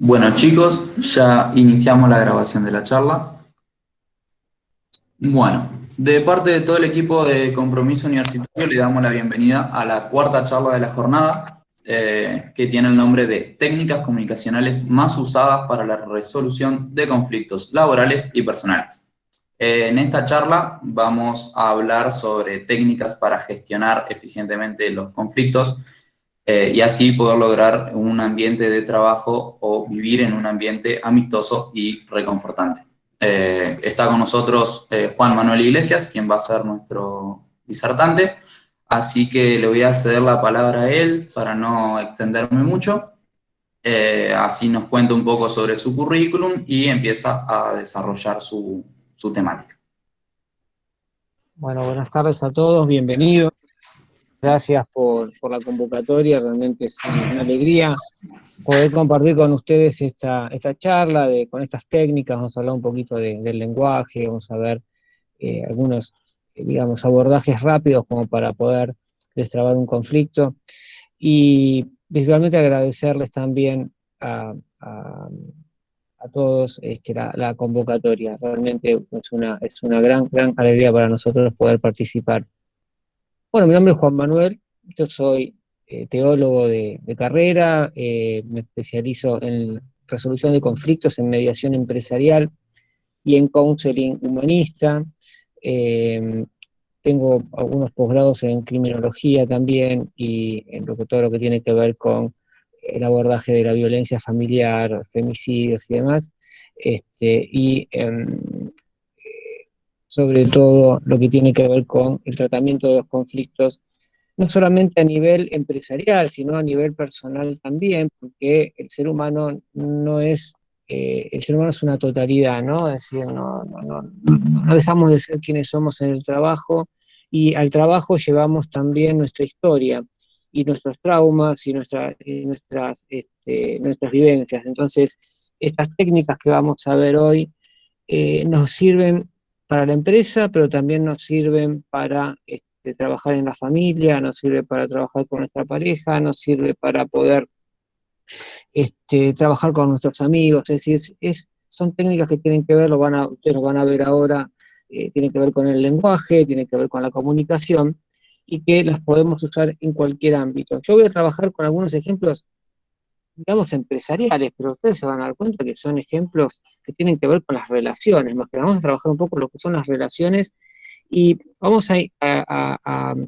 Bueno, chicos, ya iniciamos la grabación de la charla. Bueno, de parte de todo el equipo de Compromiso Universitario le damos la bienvenida a la cuarta charla de la jornada, que tiene el nombre de Técnicas comunicacionales más usadas para la resolución de conflictos laborales y personales. En esta charla vamos a hablar sobre técnicas para gestionar eficientemente los conflictos y así poder lograr un ambiente de trabajo o vivir en un ambiente amistoso y reconfortante. Está con nosotros Juan Manuel Iglesias, quien va a ser nuestro disertante, así que le voy a ceder la palabra a él para no extenderme mucho. Así nos cuenta un poco sobre su currículum y empieza a desarrollar su temática. Bueno, buenas tardes a todos, bienvenidos. Gracias por la convocatoria, realmente es una alegría poder compartir con ustedes esta charla con estas técnicas. Vamos a hablar un poquito del lenguaje, vamos a ver algunos, digamos, abordajes rápidos como para poder destrabar un conflicto. Y principalmente agradecerles también a todos la convocatoria. Realmente es una gran alegría para nosotros poder participar. Bueno, mi nombre es Juan Manuel, yo soy teólogo de carrera, me especializo en resolución de conflictos, en mediación empresarial y en counseling humanista. Eh, Tengo algunos posgrados en criminología también y en todo lo que tiene que ver con el abordaje de la violencia familiar, femicidios y demás. Y sobre todo lo que tiene que ver con el tratamiento de los conflictos no solamente a nivel empresarial, sino a nivel personal también, porque el ser humano es una totalidad, ¿no? Es decir, no dejamos de ser quienes somos en el trabajo, y al trabajo llevamos también nuestra historia y nuestros traumas nuestras vivencias. Entonces, estas técnicas que vamos a ver hoy nos sirven para la empresa, pero también nos sirven para trabajar en la familia, nos sirve para trabajar con nuestra pareja, nos sirve para poder trabajar con nuestros amigos. Es decir, son técnicas que tienen que ver, ustedes lo van a ver ahora, tienen que ver con el lenguaje, tienen que ver con la comunicación, y que las podemos usar en cualquier ámbito. Yo voy a trabajar con algunos ejemplos, digamos, empresariales, pero ustedes se van a dar cuenta que son ejemplos que tienen que ver con las relaciones, más que nada. Vamos a trabajar un poco lo que son las relaciones, y vamos a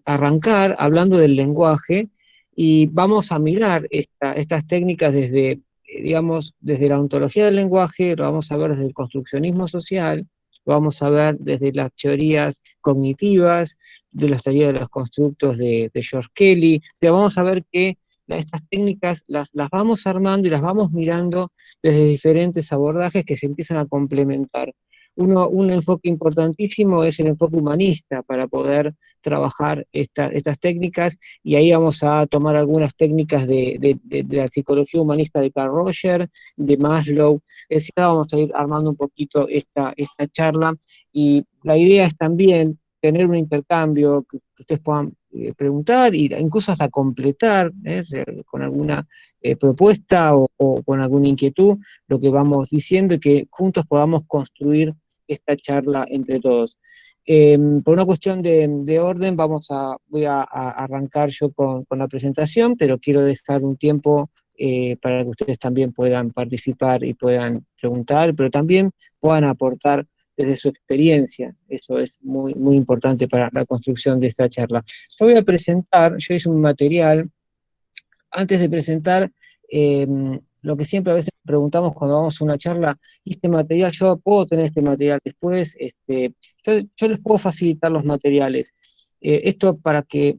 arrancar hablando del lenguaje, y vamos a mirar estas técnicas digamos, desde la ontología del lenguaje. Lo vamos a ver desde el construccionismo social, lo vamos a ver desde las teorías cognitivas, de las teorías de los constructos de George Kelly. O sea, vamos a ver que estas técnicas las vamos armando y las vamos mirando desde diferentes abordajes que se empiezan a complementar. Un enfoque importantísimo es el enfoque humanista para poder trabajar estas técnicas, y ahí vamos a tomar algunas técnicas de la psicología humanista de Carl Rogers, de Maslow. Es decir, vamos a ir armando un poquito esta charla, y la idea es también tener un intercambio, que ustedes puedan preguntar e incluso hasta completar con alguna propuesta o con alguna inquietud lo que vamos diciendo, y que juntos podamos construir esta charla entre todos. Por una cuestión de orden, voy a arrancar yo con la presentación, pero quiero dejar un tiempo para que ustedes también puedan participar y puedan preguntar, pero también puedan aportar desde su experiencia. Eso es muy importante para la construcción de esta charla. Yo hice un material. Antes de presentar, eh, lo que siempre a veces preguntamos cuando vamos a una charla: ¿y este material, yo puedo tener este material después? Yo les puedo facilitar los materiales. Esto para que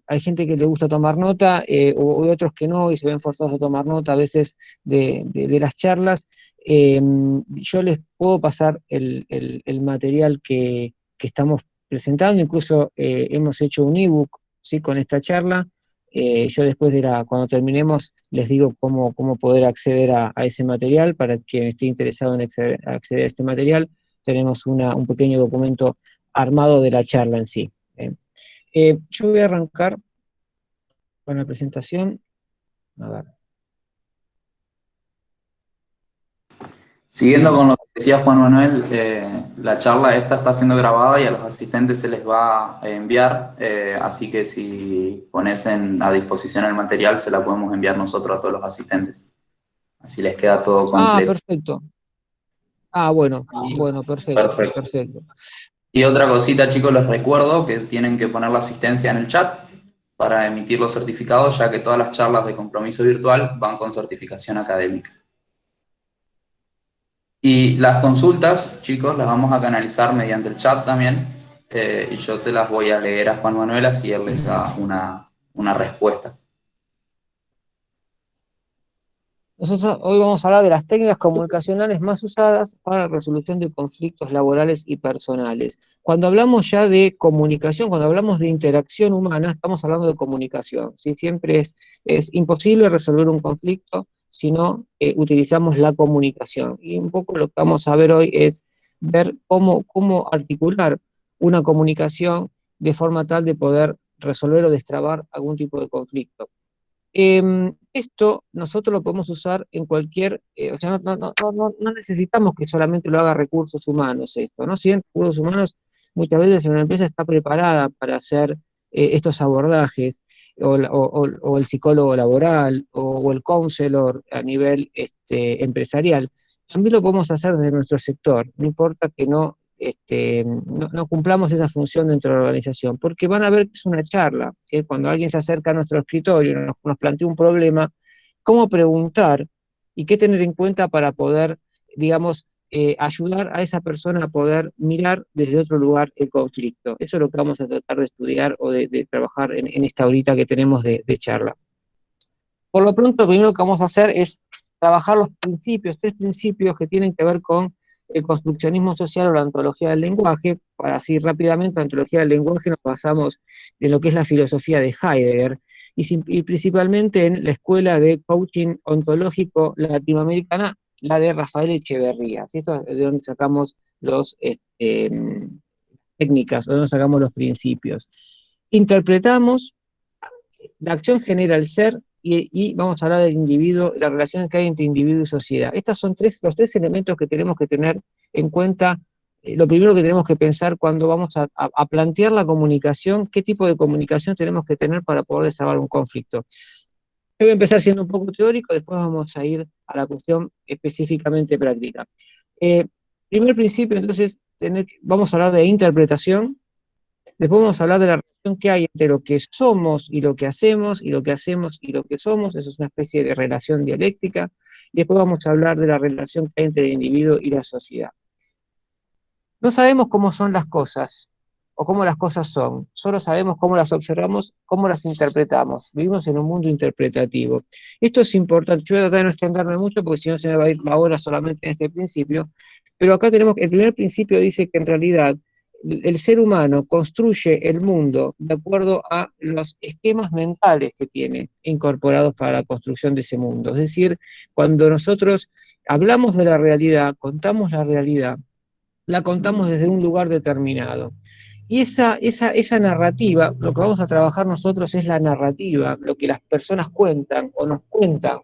hay gente que le gusta tomar nota, o otros que no, y se ven forzados a tomar nota a veces de las charlas. Yo les puedo pasar el material que estamos presentando. Incluso hemos hecho un ebook, ¿sí?, con esta charla. Yo después cuando terminemos, les digo cómo poder acceder a ese material. Para quien esté interesado en acceder a este material, tenemos un pequeño documento armado de la charla en sí. Yo voy a arrancar con la presentación. A ver. Siguiendo con lo que decía Juan Manuel, la charla esta está siendo grabada y a los asistentes se les va a enviar, así que si pones a disposición el material, se la podemos enviar nosotros a todos los asistentes. Así les queda todo Ah, completo. perfecto. Ah, bueno, Y- bueno, perfecto, Perfecto. perfecto. Y otra cosita, chicos, les recuerdo que tienen que poner la asistencia en el chat para emitir los certificados, ya que todas las charlas de compromiso virtual van con certificación académica. Y las consultas, chicos, las vamos a canalizar mediante el chat también, y yo se las voy a leer a Juan Manuel, así él les da una respuesta. Nosotros hoy vamos a hablar de las técnicas comunicacionales más usadas para la resolución de conflictos laborales y personales. Cuando hablamos ya de comunicación, cuando hablamos de interacción humana, estamos hablando de comunicación, ¿sí? Siempre es imposible resolver un conflicto si no utilizamos la comunicación. Y un poco lo que vamos a ver hoy es ver cómo articular una comunicación de forma tal de poder resolver o destrabar algún tipo de conflicto. Esto nosotros lo podemos usar en cualquier, o sea, no necesitamos que solamente lo haga recursos humanos esto, ¿no? Si bien recursos humanos muchas veces una empresa está preparada para hacer estos abordajes, o el psicólogo laboral, o el counselor a nivel empresarial, también lo podemos hacer desde nuestro sector, no importa que no cumplamos esa función dentro de la organización, porque van a ver que es una charla, que cuando alguien se acerca a nuestro escritorio y nos plantea un problema, cómo preguntar y qué tener en cuenta para poder, digamos, ayudar a esa persona a poder mirar desde otro lugar el conflicto. Eso es lo que vamos a tratar de estudiar o de trabajar en esta horita que tenemos de charla. Por lo pronto, lo primero que vamos a hacer es trabajar los principios, tres principios que tienen que ver con el construccionismo social o la ontología del lenguaje. Para así rápidamente, la ontología del lenguaje nos basamos en lo que es la filosofía de Heidegger y principalmente en la escuela de coaching ontológico latinoamericana, la de Rafael Echeverría. ¿Sí? Esto es de donde sacamos los técnicas, de donde sacamos los principios. Interpretamos, la acción genera el ser y vamos a hablar del individuo, la relación que hay entre individuo y sociedad. Estos son los tres elementos que tenemos que tener en cuenta. Lo primero que tenemos que pensar cuando vamos a plantear la comunicación, qué tipo de comunicación tenemos que tener para poder destrabar un conflicto. Yo voy a empezar siendo un poco teórico, después vamos a ir a la cuestión específicamente práctica. Eh, Primer principio, entonces, vamos a hablar de interpretación. Después vamos a hablar de la relación que hay entre lo que somos y lo que hacemos, y lo que hacemos y lo que somos. Eso es una especie de relación dialéctica. Y después vamos a hablar de la relación que hay entre el individuo y la sociedad. No sabemos cómo son las cosas o cómo las cosas son, solo sabemos cómo las observamos, cómo las interpretamos. Vivimos en un mundo interpretativo. Esto es importante. Yo voy a tratar de no extenderme mucho porque si no se me va a ir la hora solamente en este principio. Pero acá tenemos que el primer principio dice que en realidad el ser humano construye el mundo de acuerdo a los esquemas mentales que tiene incorporados para la construcción de ese mundo. Es decir, cuando nosotros hablamos de la realidad, contamos la realidad, la contamos desde un lugar determinado. Y esa narrativa, lo que vamos a trabajar nosotros es la narrativa, lo que las personas cuentan o nos cuentan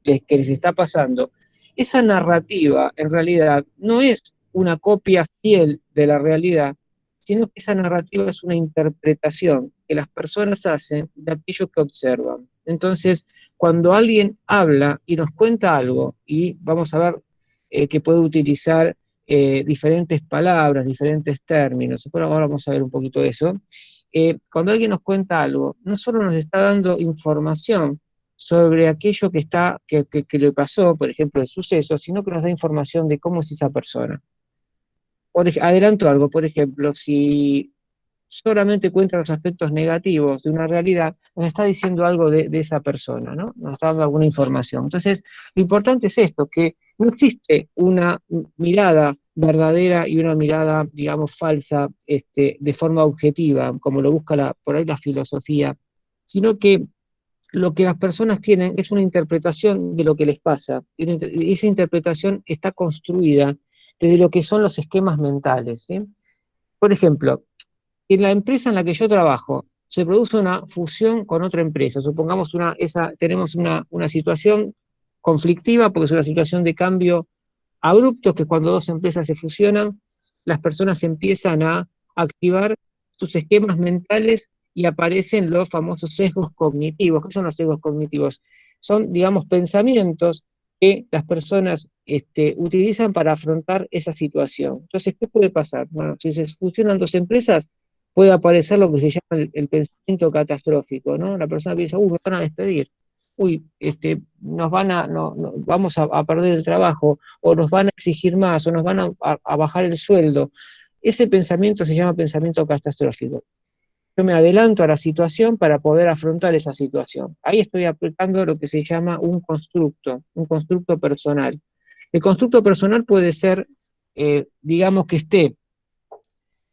que les está pasando. Esa narrativa en realidad no es una copia fiel de la realidad, sino que esa narrativa es una interpretación que las personas hacen de aquello que observan. Entonces, cuando alguien habla y nos cuenta algo, y vamos a ver que puede utilizar diferentes palabras, diferentes términos. Ahora vamos a ver un poquito de eso. Cuando alguien nos cuenta algo, no solo nos está dando información sobre aquello que le pasó, por ejemplo, el suceso, sino que nos da información de cómo es esa persona. Adelanto algo, por ejemplo, si solamente cuenta los aspectos negativos de una realidad, nos está diciendo algo de esa persona, ¿no? Nos está dando alguna información. Entonces, lo importante es esto, que no existe una mirada verdadera y una mirada, digamos, falsa, de forma objetiva, como lo busca por ahí la filosofía, sino que lo que las personas tienen es una interpretación de lo que les pasa, y esa interpretación está construida desde lo que son los esquemas mentales, ¿sí? Por ejemplo, en la empresa en la que yo trabajo, se produce una fusión con otra empresa. Supongamos tenemos una situación conflictiva porque es una situación de cambio Abruptos, que cuando dos empresas se fusionan, las personas empiezan a activar sus esquemas mentales y aparecen los famosos sesgos cognitivos. ¿Qué son los sesgos cognitivos? Son, digamos, pensamientos que las personas utilizan para afrontar esa situación. Entonces, ¿qué puede pasar? Bueno, si se fusionan dos empresas, puede aparecer lo que se llama el pensamiento catastrófico, ¿no? La persona piensa, me van a despedir, nos van a, vamos a perder el trabajo, o nos van a exigir más, o nos van a bajar el sueldo. Ese pensamiento se llama pensamiento catastrófico. Yo me adelanto a la situación para poder afrontar esa situación. Ahí estoy aplicando lo que se llama un constructo personal. El constructo personal puede ser, digamos,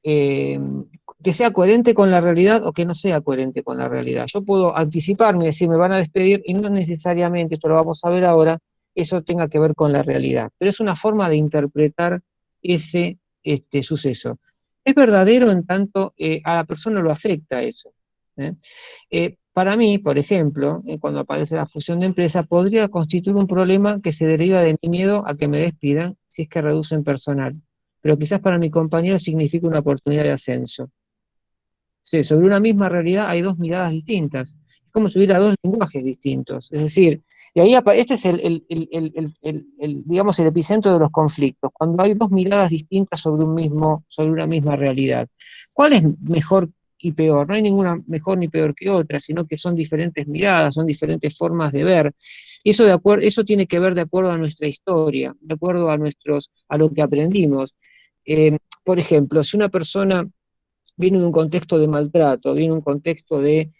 eh, que sea coherente con la realidad o que no sea coherente con la realidad. Yo puedo anticiparme y decir, me van a despedir, y no necesariamente, esto lo vamos a ver ahora, eso tenga que ver con la realidad. Pero es una forma de interpretar ese suceso. Es verdadero en tanto a la persona lo afecta eso. ¿eh? Para mí, por ejemplo, cuando aparece la fusión de empresas, podría constituir un problema que se deriva de mi miedo a que me despidan si es que reducen personal. Pero quizás para mi compañero signifique una oportunidad de ascenso. Sí, sobre una misma realidad hay dos miradas distintas. Es como si hubiera dos lenguajes distintos. Es decir, y ahí este es digamos, el epicentro de los conflictos, cuando hay dos miradas distintas sobre una misma realidad. ¿Cuál es mejor y peor? No hay ninguna mejor ni peor que otra, sino que son diferentes miradas, son diferentes formas de ver. Y eso tiene que ver de acuerdo a nuestra historia, de acuerdo a lo que aprendimos. Por ejemplo, si una persona viene de un contexto de maltrato, viene de un contexto de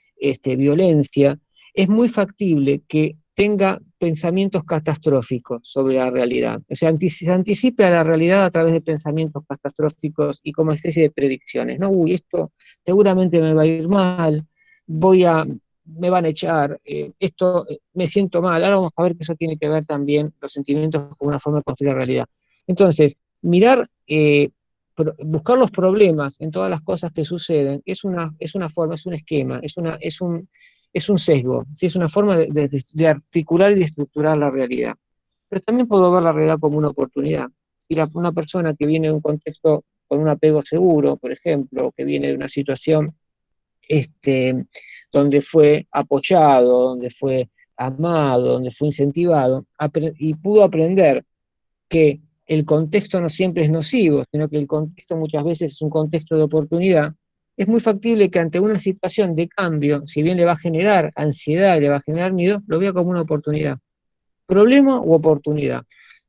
violencia, es muy factible que tenga pensamientos catastróficos sobre la realidad. O sea, se anticipe a la realidad a través de pensamientos catastróficos y como especie de predicciones, ¿no? Uy, esto seguramente me va a ir mal, me van a echar, me siento mal. Ahora vamos a ver que eso tiene que ver también los sentimientos con una forma de construir la realidad. Entonces, buscar los problemas en todas las cosas que suceden es una forma, es un esquema, es un sesgo, ¿sí? Es una forma de articular y de estructurar la realidad. Pero también puedo ver la realidad como una oportunidad. Si una persona que viene de un contexto con un apego seguro, por ejemplo, que viene de una situación donde fue apoyado, donde fue amado, donde fue incentivado, y pudo aprender que el contexto no siempre es nocivo, sino que el contexto muchas veces es un contexto de oportunidad, es muy factible que ante una situación de cambio, si bien le va a generar ansiedad y le va a generar miedo, lo vea como una oportunidad. Problema u oportunidad.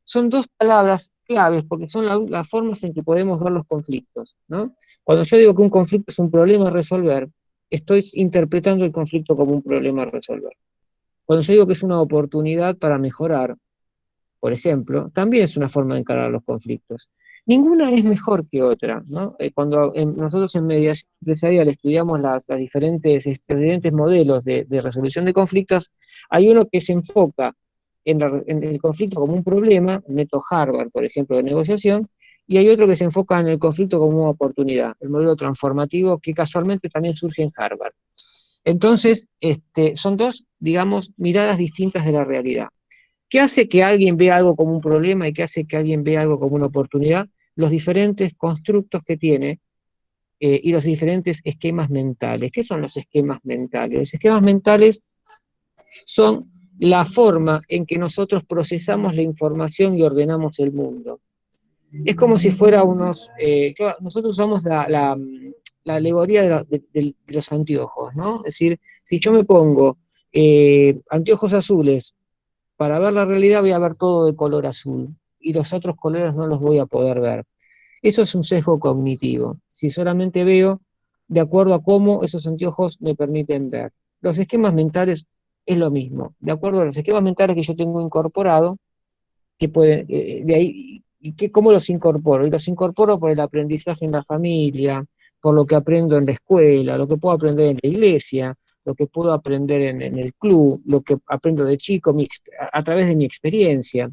Son dos palabras claves porque son las formas en que podemos ver los conflictos, ¿no? Cuando yo digo que un conflicto es un problema a resolver, estoy interpretando el conflicto como un problema a resolver. Cuando yo digo que es una oportunidad para mejorar, por ejemplo, también es una forma de encarar los conflictos. Ninguna es mejor que otra, ¿no? Cuando nosotros en mediación empresarial estudiamos los diferentes modelos de resolución de conflictos, hay uno que se enfoca en el conflicto como un problema, el método Harvard, por ejemplo, de negociación, y hay otro que se enfoca en el conflicto como una oportunidad, el modelo transformativo, que casualmente también surge en Harvard. Entonces, son dos, digamos, miradas distintas de la realidad. ¿Qué hace que alguien vea algo como un problema y qué hace que alguien vea algo como una oportunidad? Los diferentes constructos que tiene y los diferentes esquemas mentales. ¿Qué son los esquemas mentales? Los esquemas mentales son la forma en que nosotros procesamos la información y ordenamos el mundo. Es como si fuera nosotros usamos la alegoría de los anteojos, ¿no? Es decir, si yo me pongo anteojos azules, para ver la realidad voy a ver todo de color azul y los otros colores no los voy a poder ver. Eso es un sesgo cognitivo. Si solamente veo de acuerdo a cómo esos anteojos me permiten ver. Los esquemas mentales es lo mismo. De acuerdo a los esquemas mentales que yo tengo incorporado, de ahí, ¿cómo los incorporo? Y los incorporo por el aprendizaje en la familia, por lo que aprendo en la escuela, lo que puedo aprender en la iglesia, lo que puedo aprender en el club, lo que aprendo de chico, a través de mi experiencia.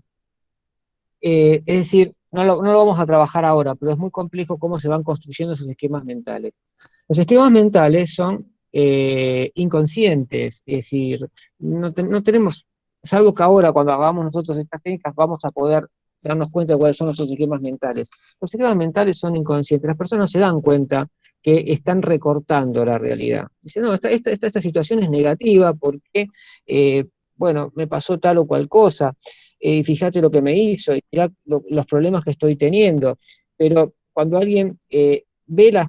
Es decir, no lo vamos a trabajar ahora, pero es muy complejo cómo se van construyendo esos esquemas mentales. Los esquemas mentales son inconscientes, es decir, no tenemos, salvo que ahora cuando hagamos nosotros estas técnicas vamos a poder darnos cuenta de cuáles son nuestros esquemas mentales. Los esquemas mentales son inconscientes, las personas se dan cuenta que están recortando la realidad. Dicen, no, esta situación es negativa porque, bueno, me pasó tal o cual cosa, fíjate lo que me hizo, y mirá los problemas que estoy teniendo. Pero cuando alguien ve la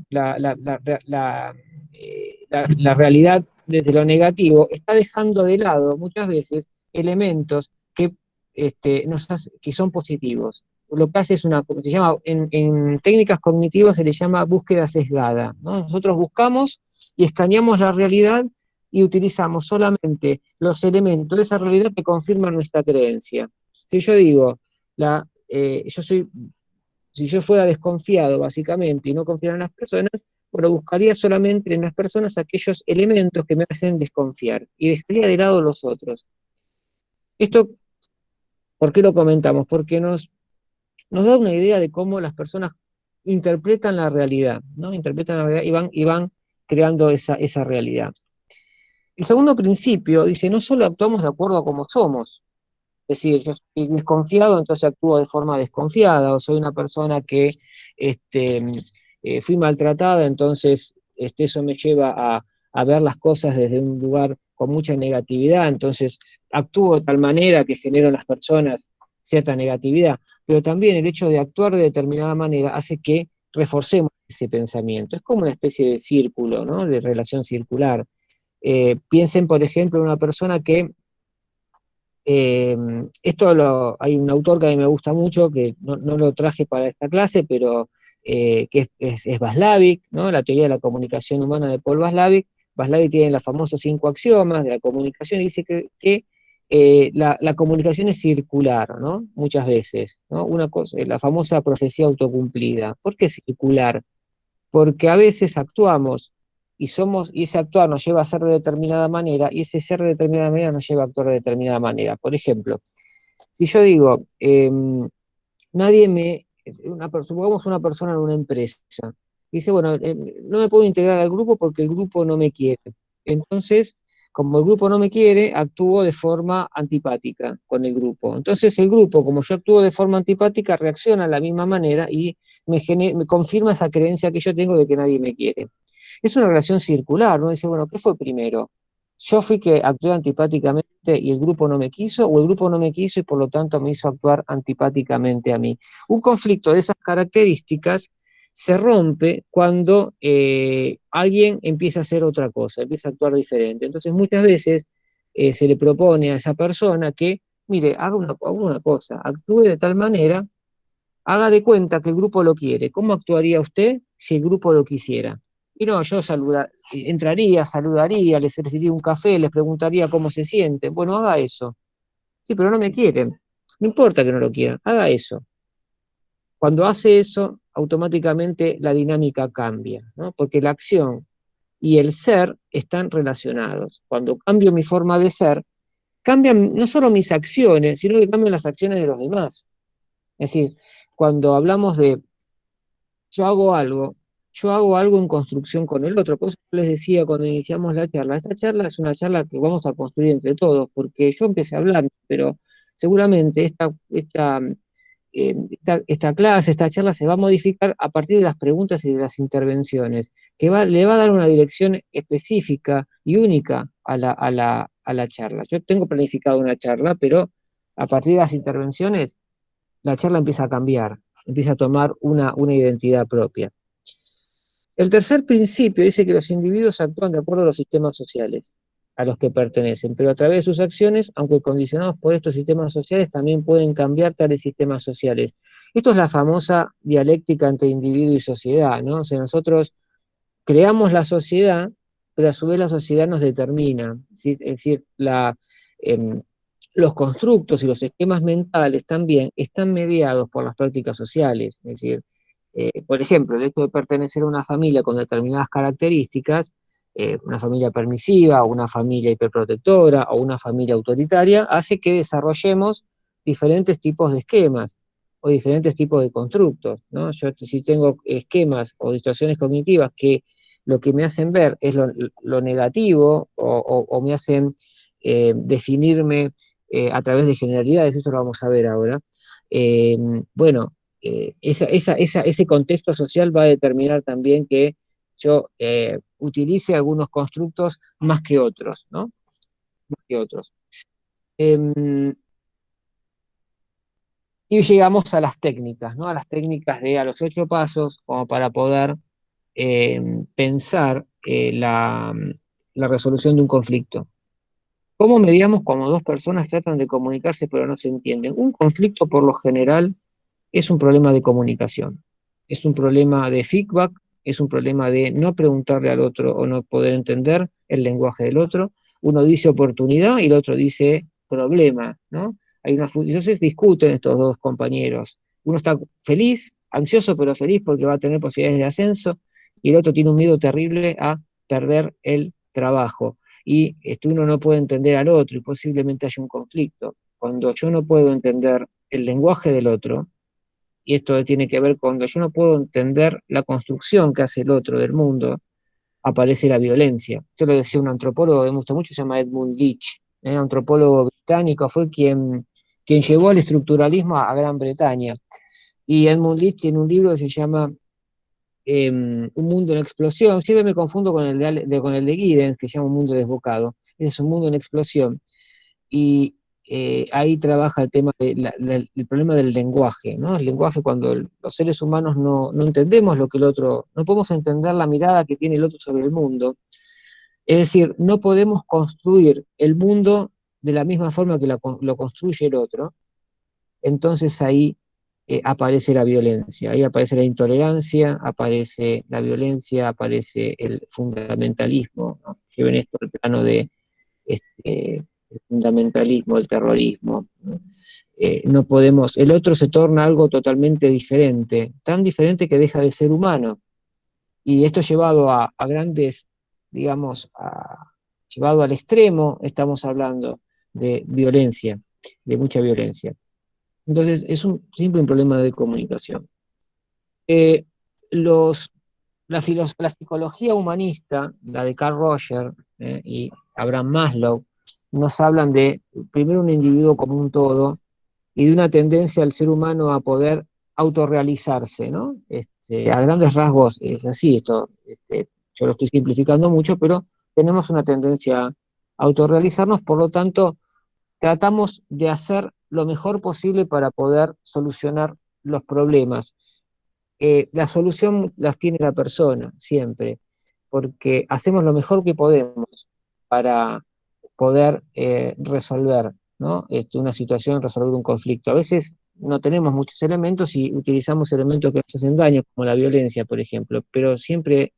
realidad desde lo negativo, está dejando de lado muchas veces elementos que, que son positivos. Lo que hace es se llama, en técnicas cognitivas se le llama búsqueda sesgada, ¿no? Nosotros buscamos y escaneamos la realidad y utilizamos solamente los elementos de esa realidad que confirman nuestra creencia. Si yo digo, si yo fuera desconfiado básicamente y no confiara en las personas, bueno, buscaría solamente en las personas aquellos elementos que me hacen desconfiar y dejaría de lado los otros. Esto, ¿por qué lo comentamos? Porque nos da una idea de cómo las personas interpretan la realidad, ¿no? Interpretan la realidad y van creando esa realidad. El segundo principio dice, no solo actuamos de acuerdo a cómo somos, es decir, yo soy desconfiado, entonces actúo de forma desconfiada, o soy una persona que este, fui maltratada, entonces eso me lleva a ver las cosas desde un lugar con mucha negatividad, entonces actúo de tal manera que genero en las personas cierta negatividad, pero también el hecho de actuar de determinada manera hace que reforcemos ese pensamiento. Es como una especie de círculo, ¿no? De relación circular. Piensen, por ejemplo, en una persona que eh, hay un autor que a mí me gusta mucho, que no lo traje para esta clase, pero que es Václavic, ¿no? La teoría de la comunicación humana de Paul Václavic. Václavic tiene los famosos 5 axiomas de la comunicación y dice que la comunicación es circular, ¿no? Muchas veces, ¿no? Una cosa, la famosa profecía autocumplida. ¿Por qué circular? Porque a veces actuamos y ese actuar nos lleva a ser de determinada manera, y ese ser de determinada manera nos lleva a actuar de determinada manera. Por ejemplo, si yo digo, nadie me, supongamos una persona en una empresa, dice, bueno, no me puedo integrar al grupo porque el grupo no me quiere. Entonces, como el grupo no me quiere, actúo de forma antipática con el grupo. Entonces el grupo, como yo actúo de forma antipática, reacciona de la misma manera y me confirma esa creencia que yo tengo de que nadie me quiere. Es una relación circular, ¿no? Dice, bueno, ¿qué fue primero? ¿Yo fui que actué antipáticamente y el grupo no me quiso, o el grupo no me quiso y por lo tanto me hizo actuar antipáticamente a mí? Un conflicto de esas características se rompe cuando alguien empieza a hacer otra cosa, empieza a actuar diferente. Entonces muchas veces se le propone a esa persona que, mire, haga una cosa, actúe de tal manera, haga de cuenta que el grupo lo quiere. ¿Cómo actuaría usted si el grupo lo quisiera? Y no, yo entraría, saludaría, les serviría un café, les preguntaría cómo se sienten. Bueno, haga eso. Sí, pero no me quieren. No importa que no lo quieran, haga eso. Cuando hace eso, automáticamente la dinámica cambia, ¿no? Porque la acción y el ser están relacionados. Cuando cambio mi forma de ser, cambian no solo mis acciones, sino que cambian las acciones de los demás. Es decir, cuando hablamos de yo hago algo, yo hago algo en construcción con el otro. Por eso les decía cuando iniciamos la charla, esta charla es una charla que vamos a construir entre todos, porque yo empecé a hablar, pero seguramente esta clase, esta charla se va a modificar a partir de las preguntas y de las intervenciones, le va a dar una dirección específica y única a la charla. Yo tengo planificado una charla, pero a partir de las intervenciones, la charla empieza a cambiar, empieza a tomar una identidad propia. El tercer principio dice que los individuos actúan de acuerdo a los sistemas sociales a los que pertenecen, pero a través de sus acciones, aunque condicionados por estos sistemas sociales, también pueden cambiar tales sistemas sociales. Esto es la famosa dialéctica entre individuo y sociedad, ¿no? O sea, nosotros creamos la sociedad, pero a su vez la sociedad nos determina, ¿sí? Es decir, em, los constructos y los esquemas mentales también están mediados por las prácticas sociales, es decir, por ejemplo, el hecho de pertenecer a una familia con determinadas características, una familia permisiva, o una familia hiperprotectora, o una familia autoritaria, hace que desarrollemos diferentes tipos de esquemas o diferentes tipos de constructos, ¿no? Yo si tengo esquemas o distorsiones cognitivas que lo que me hacen ver es lo negativo o me hacen definirme a través de generalidades, esto lo vamos a ver ahora, Eh, bueno, ese contexto social va a determinar también que yo utilice algunos constructos más que otros, ¿no? Más que otros. Em, y llegamos a las técnicas, ¿no? A las técnicas a los 8 pasos, como para poder pensar la resolución de un conflicto. ¿Cómo mediamos cuando dos personas tratan de comunicarse pero no se entienden? Un conflicto, por lo general, es un problema de comunicación, es un problema de feedback, es un problema de no preguntarle al otro o no poder entender el lenguaje del otro. Uno dice oportunidad y el otro dice problema, ¿no? Entonces discuten estos dos compañeros. Uno está feliz, ansioso pero feliz porque va a tener posibilidades de ascenso, y el otro tiene un miedo terrible a perder el trabajo. Y uno no puede entender al otro y posiblemente haya un conflicto. Cuando yo no puedo entender el lenguaje del otro, y esto tiene que ver con que yo no puedo entender la construcción que hace el otro del mundo, aparece la violencia. Esto lo decía un antropólogo que me gusta mucho, se llama Edmund Leach, un antropólogo británico, fue quien llevó al estructuralismo a Gran Bretaña. Y Edmund Leach tiene un libro que se llama Un mundo en explosión. Siempre me confundo con con el de Giddens, que se llama Un mundo desbocado. Ese es un mundo en explosión. Y ahí trabaja el tema el problema del lenguaje, ¿no? El lenguaje, cuando los seres humanos no entendemos lo que el otro, no podemos entender la mirada que tiene el otro sobre el mundo. Es decir, no podemos construir el mundo de la misma forma que lo construye el otro. Entonces ahí aparece la violencia, ahí aparece la intolerancia, aparece la violencia, aparece el fundamentalismo, ¿no? Lleven esto al plano de el fundamentalismo, el terrorismo, ¿no? No podemos, el otro se torna algo totalmente diferente, tan diferente que deja de ser humano. Y esto llevado a grandes, digamos, llevado al extremo, estamos hablando de violencia, de mucha violencia. Entonces, siempre un problema de comunicación. Eh, los, la psicología humanista, la de Carl Roger y Abraham Maslow, nos hablan de, primero, un individuo como un todo y de una tendencia al ser humano a poder autorrealizarse, ¿no? A grandes rasgos es así, yo lo estoy simplificando mucho, pero tenemos una tendencia a autorrealizarnos, por lo tanto, tratamos de hacer lo mejor posible para poder solucionar los problemas. La solución las tiene la persona, siempre, porque hacemos lo mejor que podemos para poder resolver, ¿no? Una situación, resolver un conflicto. A veces no tenemos muchos elementos y utilizamos elementos que nos hacen daño, como la violencia, por ejemplo, pero siempre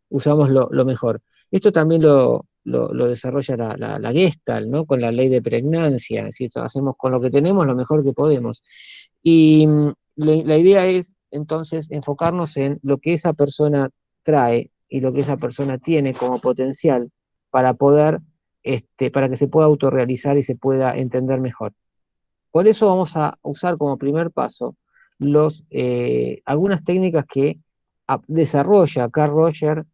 usamos lo mejor. Esto también lo desarrolla la Gestalt, ¿no? Con la ley de pregnancia, es decir, hacemos con lo que tenemos lo mejor que podemos. Y la idea es entonces enfocarnos en lo que esa persona trae y lo que esa persona tiene como potencial para poder, para que se pueda autorrealizar y se pueda entender mejor. Por eso vamos a usar como primer paso algunas técnicas que desarrolla Carl Roger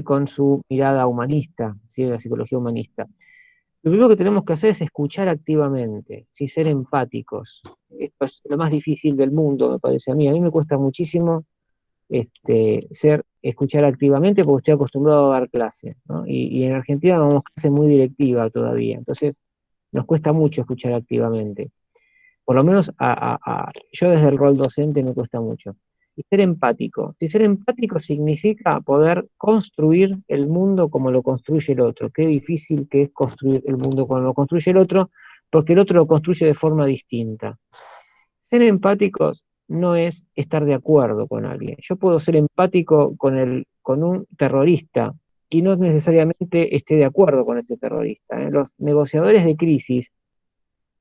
con su mirada humanista, ¿sí? De la psicología humanista. Lo primero que tenemos que hacer es escuchar activamente, ¿sí? Ser empáticos. Esto es lo más difícil del mundo, me parece a mí. A mí me cuesta muchísimo escuchar activamente porque estoy acostumbrado a dar clase, ¿no? Y en Argentina damos clase muy directiva todavía, entonces nos cuesta mucho escuchar activamente. Por lo menos yo desde el rol docente me cuesta mucho. Y ser empático. Si ser empático significa poder construir el mundo como lo construye el otro. Qué difícil que es construir el mundo como lo construye el otro, porque el otro lo construye de forma distinta. Ser empáticos no es estar de acuerdo con alguien. Yo puedo ser empático con un terrorista y no necesariamente esté de acuerdo con ese terrorista. Los negociadores de crisis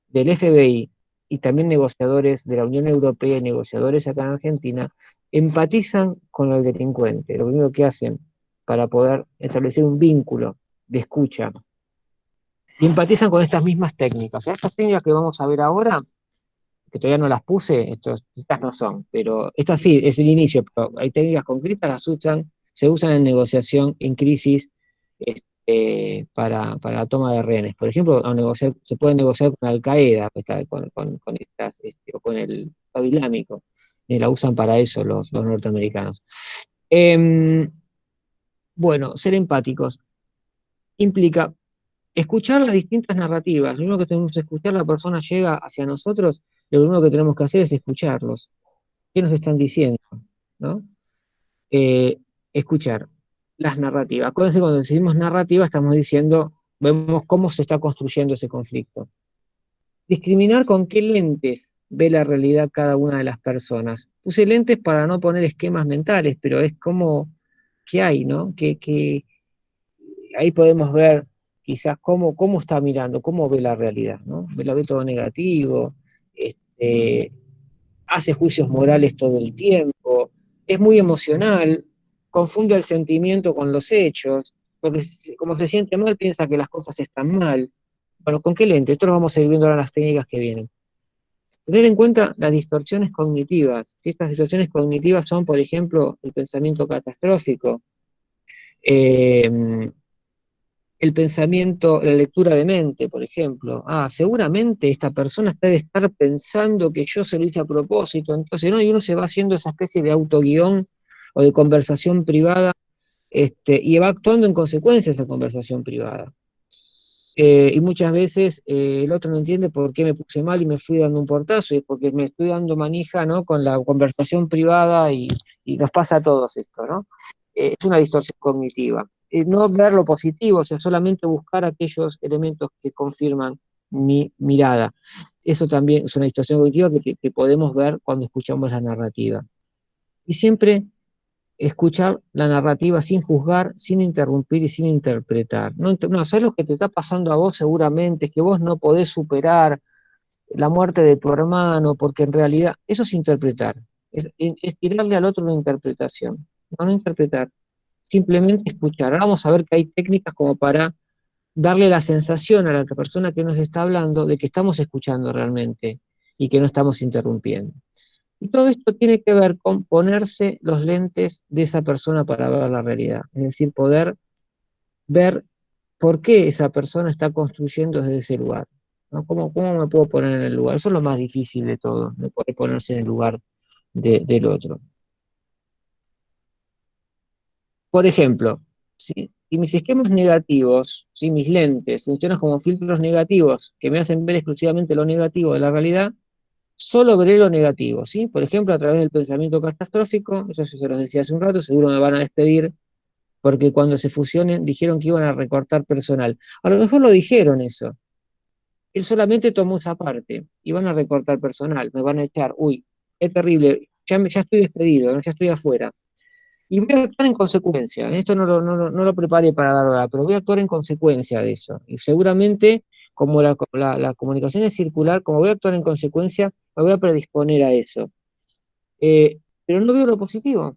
del FBI y también negociadores de la Unión Europea y negociadores acá en Argentina empatizan con el delincuente. Lo primero que hacen para poder establecer un vínculo de escucha, y empatizan con estas mismas técnicas. Estas técnicas que vamos a ver ahora, que todavía no las puse, estas no son, pero estas sí, es el inicio, pero hay técnicas concretas, se usan en negociación, en crisis, para la toma de rehenes. Por ejemplo, se puede negociar con Al-Qaeda, con o con el Estado Islámico, y la usan para eso los norteamericanos. Em, bueno, ser empáticos implica escuchar las distintas narrativas. Lo único que tenemos que escuchar, la persona llega hacia nosotros, lo único que tenemos que hacer es escucharlos. ¿Qué nos están diciendo? ¿No? Eh, Escuchar las narrativas. Acuérdense, cuando decimos narrativa, estamos diciendo, vemos cómo se está construyendo ese conflicto. Discriminar con qué lentes ve la realidad cada una de las personas. Puse lentes para no poner esquemas mentales, pero es como, ¿qué hay, no? Que ahí podemos ver quizás cómo está mirando, cómo ve la realidad, ¿no? La ve todo negativo, este, hace juicios morales todo el tiempo, es muy emocional, confunde el sentimiento con los hechos, porque como se siente mal piensa que las cosas están mal. Bueno, ¿con qué lente? Esto lo vamos a ir viendo ahora en las técnicas que vienen. Tener en cuenta las distorsiones cognitivas. Si estas distorsiones cognitivas son, por ejemplo, el pensamiento catastrófico, eh, el pensamiento, la lectura de mente, por ejemplo. Ah, seguramente esta persona está de estar pensando que yo se lo hice a propósito. Entonces, ¿no? Y uno se va haciendo esa especie de autoguión o de conversación privada, y va actuando en consecuencia de esa conversación privada. Y muchas veces el otro no entiende por qué me puse mal y me fui dando un portazo, y es porque me estoy dando manija, ¿no? Con la conversación privada y nos pasa a todos esto, ¿no? Es una distorsión cognitiva. No ver lo positivo, o sea, solamente buscar aquellos elementos que confirman mi mirada. Eso también es una distorsión cognitiva que podemos ver cuando escuchamos la narrativa. Y siempre escuchar la narrativa sin juzgar, sin interrumpir y sin interpretar. No, no, ¿sabes lo que te está pasando a vos seguramente? Es que vos no podés superar la muerte de tu hermano, porque en realidad eso es interpretar, es tirarle al otro una interpretación, no interpretar, simplemente escuchar. Ahora vamos a ver que hay técnicas como para darle la sensación a la persona que nos está hablando de que estamos escuchando realmente y que no estamos interrumpiendo. Y todo esto tiene que ver con ponerse los lentes de esa persona para ver la realidad, es decir, poder ver por qué esa persona está construyendo desde ese lugar, ¿no? ¿Cómo me puedo poner en el lugar? Eso es lo más difícil de todo, de poder ponerse en el lugar del otro. Por ejemplo, si mis esquemas negativos, si mis lentes funcionan como filtros negativos que me hacen ver exclusivamente lo negativo de la realidad, solo veré lo negativo, ¿sí? Por ejemplo, a través del pensamiento catastrófico, eso yo se los decía hace un rato, seguro me van a despedir, porque cuando se fusionen dijeron que iban a recortar personal. A lo mejor lo dijeron eso. Él solamente tomó esa parte, y van a recortar personal, me van a echar, uy, es terrible, ya estoy despedido, ¿no? Ya estoy afuera. Y voy a actuar en consecuencia. Esto no lo preparé para dar hora, pero voy a actuar en consecuencia de eso. Y seguramente, como la comunicación es circular, como voy a actuar en consecuencia, me voy a predisponer a eso. Pero no veo lo positivo.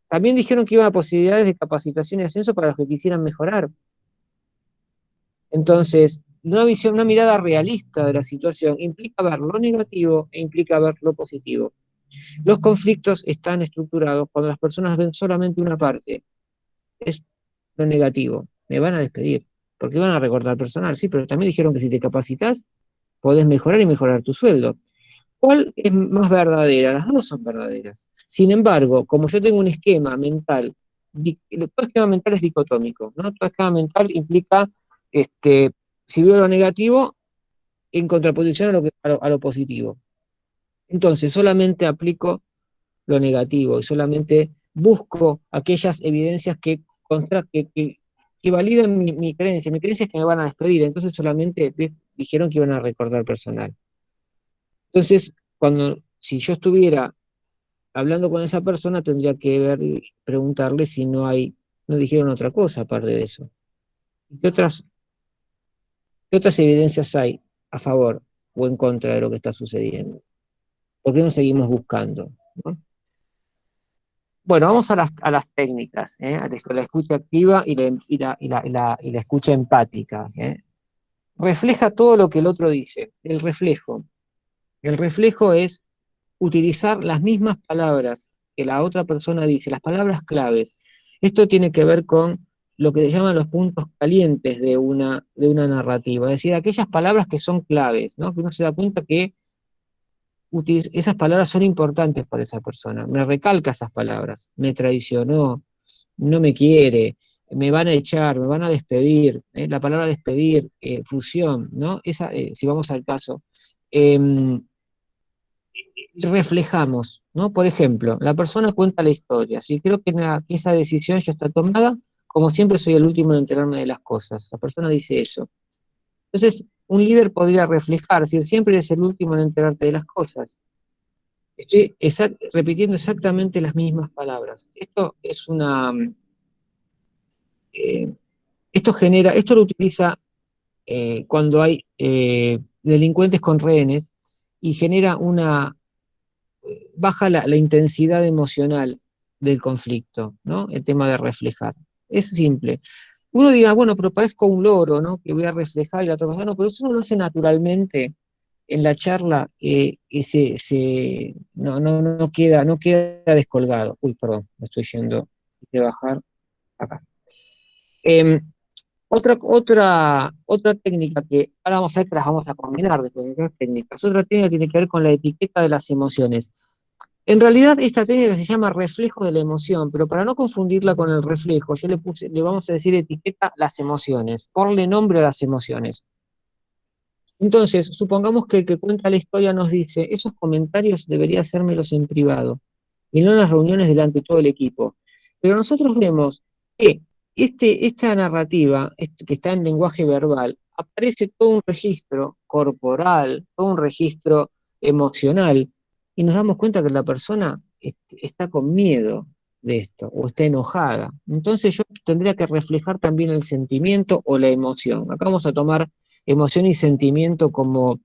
También dijeron que iba a posibilidades de capacitación y ascenso para los que quisieran mejorar. Entonces, una visión, una mirada realista de la situación implica ver lo negativo e implica ver lo positivo. Los conflictos están estructurados cuando las personas ven solamente una parte, es lo negativo. Me van a despedir, porque van a recortar personal, sí, pero también dijeron que si te capacitas, podés mejorar y mejorar tu sueldo. ¿Cuál es más verdadera? Las dos son verdaderas. Sin embargo, como yo tengo un esquema mental, todo esquema mental es dicotómico, ¿no? Todo esquema mental implica, este, si veo lo negativo, en contraposición a lo positivo. Entonces, solamente aplico lo negativo y solamente busco aquellas evidencias que validan mi creencia. Mi creencia es que me van a despedir, entonces solamente dijeron que iban a recortar personal. Entonces, si yo estuviera hablando con esa persona, tendría que ver y preguntarle si no dijeron otra cosa aparte de eso. ¿Qué otras evidencias hay a favor o en contra de lo que está sucediendo? ¿Por qué no seguimos buscando? ¿No? Bueno, vamos a las técnicas, ¿eh? A la escucha activa y la escucha empática, ¿eh? Refleja todo lo que el otro dice. El reflejo. El reflejo es utilizar las mismas palabras que la otra persona dice, las palabras claves. Esto tiene que ver con lo que se llaman los puntos calientes de una narrativa, es decir, aquellas palabras que son claves, ¿no? Que uno se da cuenta que esas palabras son importantes para esa persona, me recalca esas palabras, me traicionó, no me quiere, me van a echar, me van a despedir, la palabra despedir, fusión, ¿no? Si vamos al caso, em, reflejamos, ¿no? Por ejemplo, la persona cuenta la historia, si creo que esa decisión ya está tomada, como siempre soy el último en enterarme de las cosas, la persona dice eso. Entonces, un líder podría reflejar, si siempre eres el último en enterarte de las cosas. Estoy repitiendo exactamente las mismas palabras. Eh, esto lo utiliza cuando hay delincuentes con rehenes y genera baja la intensidad emocional del conflicto, ¿no? El tema de reflejar. Es simple. Uno dirá, bueno, pero parezco un loro, ¿no? Que voy a reflejar y la otra persona, no, pero eso uno lo hace naturalmente en la charla y no queda descolgado. Uy, perdón, me estoy yendo de bajar acá. Em, otra técnica que ahora vamos a ver que las vamos a combinar después de estas técnicas. Otra técnica tiene que ver con la etiqueta de las emociones. En realidad, esta técnica se llama reflejo de la emoción, pero para no confundirla con el reflejo, le vamos a decir etiqueta las emociones, ponle nombre a las emociones. Entonces, supongamos que el que cuenta la historia nos dice, esos comentarios debería hacérmelos en privado, y no en las reuniones delante de todo el equipo. Pero nosotros vemos que esta narrativa, que está en lenguaje verbal, aparece todo un registro corporal, todo un registro emocional, y nos damos cuenta que la persona está con miedo de esto, o está enojada. Entonces yo tendría que reflejar también el sentimiento o la emoción. Acá vamos a tomar emoción y sentimiento como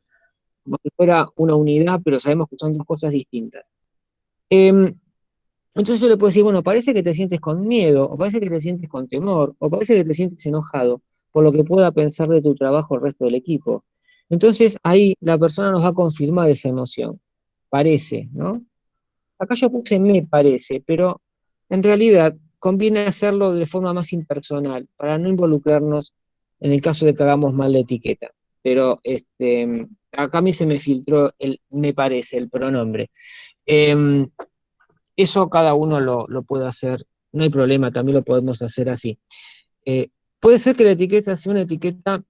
si fuera una unidad, pero sabemos que son dos cosas distintas. Em, entonces yo le puedo decir, bueno, parece que te sientes con miedo, o parece que te sientes con temor, o parece que te sientes enojado por lo que pueda pensar de tu trabajo el resto del equipo. Entonces ahí la persona nos va a confirmar esa emoción. Parece, ¿no? Acá yo puse me parece, pero en realidad conviene hacerlo de forma más impersonal, para no involucrarnos en el caso de que hagamos mal la etiqueta. Pero acá a mí se me filtró el me parece, el pronombre. Em, Eso cada uno lo puede hacer, no hay problema, también lo podemos hacer así. Eh, Puede ser que la etiqueta sea una etiqueta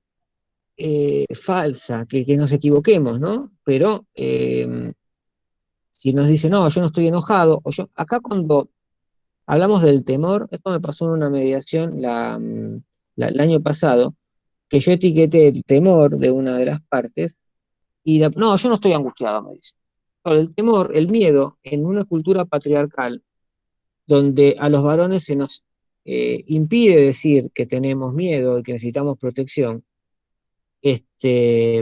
falsa, que nos equivoquemos, ¿no? Pero si nos dice, no, yo no estoy enojado, acá cuando hablamos del temor, esto me pasó en una mediación el año pasado, que yo etiqueté el temor de una de las partes, no, yo no estoy angustiado, me dice. Pero el temor, el miedo, en una cultura patriarcal, donde a los varones se nos impide decir que tenemos miedo y que necesitamos protección,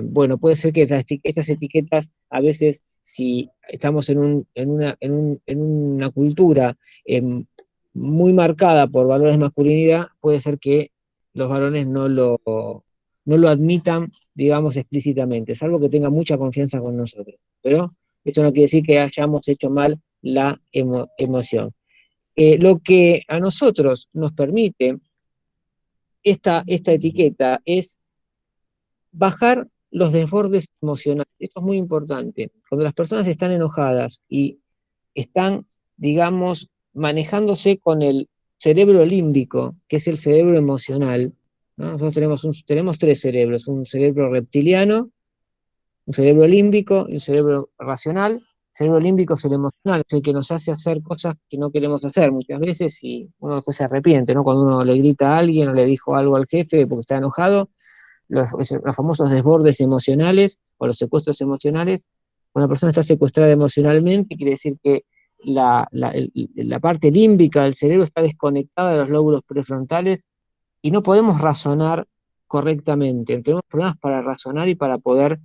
bueno, puede ser que estas etiquetas, a veces, si estamos en una cultura muy marcada por valores de masculinidad, puede ser que los varones no lo admitan, digamos, explícitamente, salvo que tengan mucha confianza con nosotros. Pero esto no quiere decir que hayamos hecho mal la emoción. Lo que a nosotros nos permite esta etiqueta es bajar los desbordes emocionales. Esto es muy importante. Cuando las personas están enojadas y están, digamos, manejándose con el cerebro límbico, que es el cerebro emocional, ¿no? Nosotros tenemos tres cerebros, un cerebro reptiliano, un cerebro límbico y un cerebro racional. El cerebro límbico es el emocional, es el que nos hace hacer cosas que no queremos hacer muchas veces y uno después se arrepiente, ¿no? Cuando uno le grita a alguien o le dijo algo al jefe porque está enojado, los famosos desbordes emocionales o los secuestros emocionales. Cuando una persona está secuestrada emocionalmente, quiere decir que la parte límbica del cerebro está desconectada de los lóbulos prefrontales y no podemos razonar correctamente. Tenemos problemas para razonar y para poder,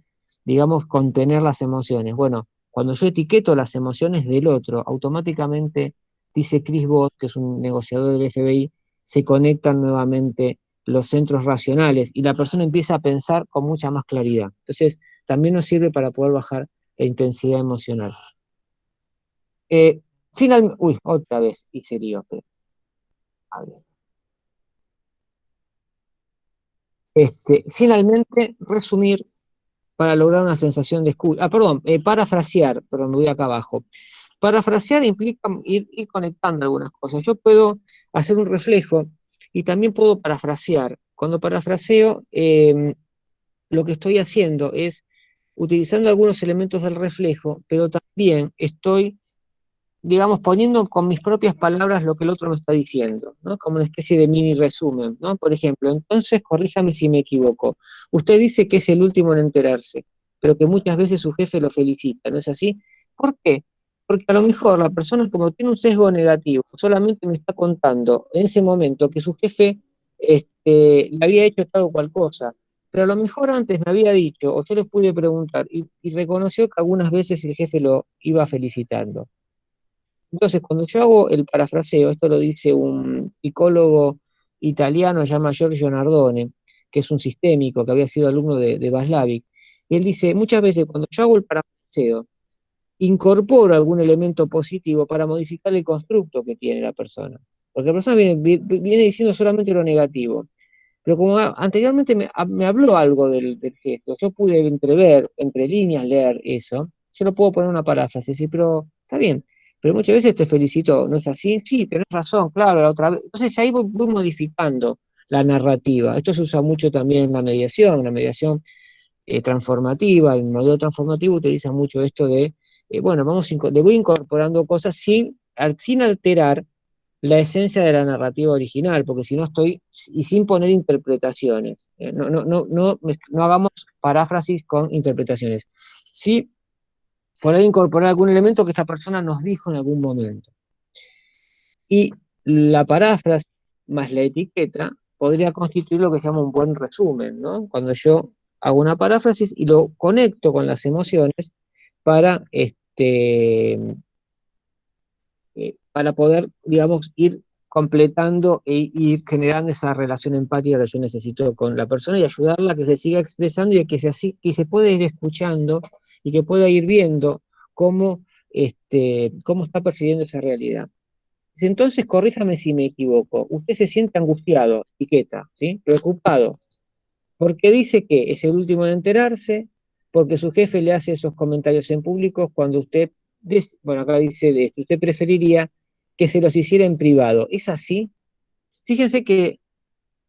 digamos, contener las emociones. Bueno, cuando yo etiqueto las emociones del otro, automáticamente, dice Chris Voss, que es un negociador del FBI, se conectan nuevamente los centros racionales y la persona empieza a pensar con mucha más claridad. Entonces, también nos sirve para poder bajar la intensidad emocional. Uy, otra vez hice lío, pero, a ver. Finalmente, resumir para lograr una sensación de escucha. Parafrasear, perdón, me voy acá abajo. Parafrasear implica ir conectando algunas cosas. Yo puedo hacer un reflejo y también puedo parafrasear. Cuando parafraseo, lo que estoy haciendo es utilizando algunos elementos del reflejo, pero también estoy, digamos, poniendo con mis propias palabras lo que el otro me está diciendo, ¿no? Como una especie de mini resumen, ¿no? Por ejemplo, entonces, corríjame si me equivoco. Usted dice que es el último en enterarse, pero que muchas veces su jefe lo felicita, ¿no es así? ¿Por qué? Porque a lo mejor la persona, como tiene un sesgo negativo, solamente me está contando en ese momento que su jefe le había hecho tal o cual cosa, pero a lo mejor antes me había dicho, o yo le pude preguntar, y reconoció que algunas veces el jefe lo iba felicitando. Entonces, cuando yo hago el parafraseo, esto lo dice un psicólogo italiano llamado Giorgio Nardone, que es un sistémico, que había sido alumno de Vaslavic, y él dice, muchas veces cuando yo hago el parafraseo, incorporo algún elemento positivo para modificar el constructo que tiene la persona. Porque la persona viene diciendo solamente lo negativo. Pero como anteriormente me habló algo del gesto, yo pude entrever, entre líneas, leer eso, yo no puedo poner una paráfrasis, sí, pero está bien. Pero muchas veces te felicito, ¿no es así? Sí, tenés razón, claro, la otra vez. Entonces ahí voy modificando la narrativa. Esto se usa mucho también en la mediación transformativa, el modelo transformativo utiliza mucho esto de, bueno, le voy incorporando cosas sin alterar la esencia de la narrativa original, porque si no estoy, y sin poner interpretaciones, no hagamos paráfrasis con interpretaciones. Sí, por ahí incorporar algún elemento que esta persona nos dijo en algún momento. Y la paráfrasis más la etiqueta podría constituir lo que se llama un buen resumen, ¿no? Cuando yo hago una paráfrasis y lo conecto con las emociones para, para poder, digamos, ir completando e ir generando esa relación empática que yo necesito con la persona y ayudarla a que se siga expresando y a que se pueda ir escuchando y que pueda ir viendo cómo, cómo está percibiendo esa realidad. Entonces, corríjame si me equivoco. Usted se siente angustiado, etiqueta, ¿sí? Preocupado, porque dice que es el último en enterarse, porque su jefe le hace esos comentarios en público cuando usted, bueno, acá dice de esto, usted preferiría que se los hiciera en privado. ¿Es así? Fíjense que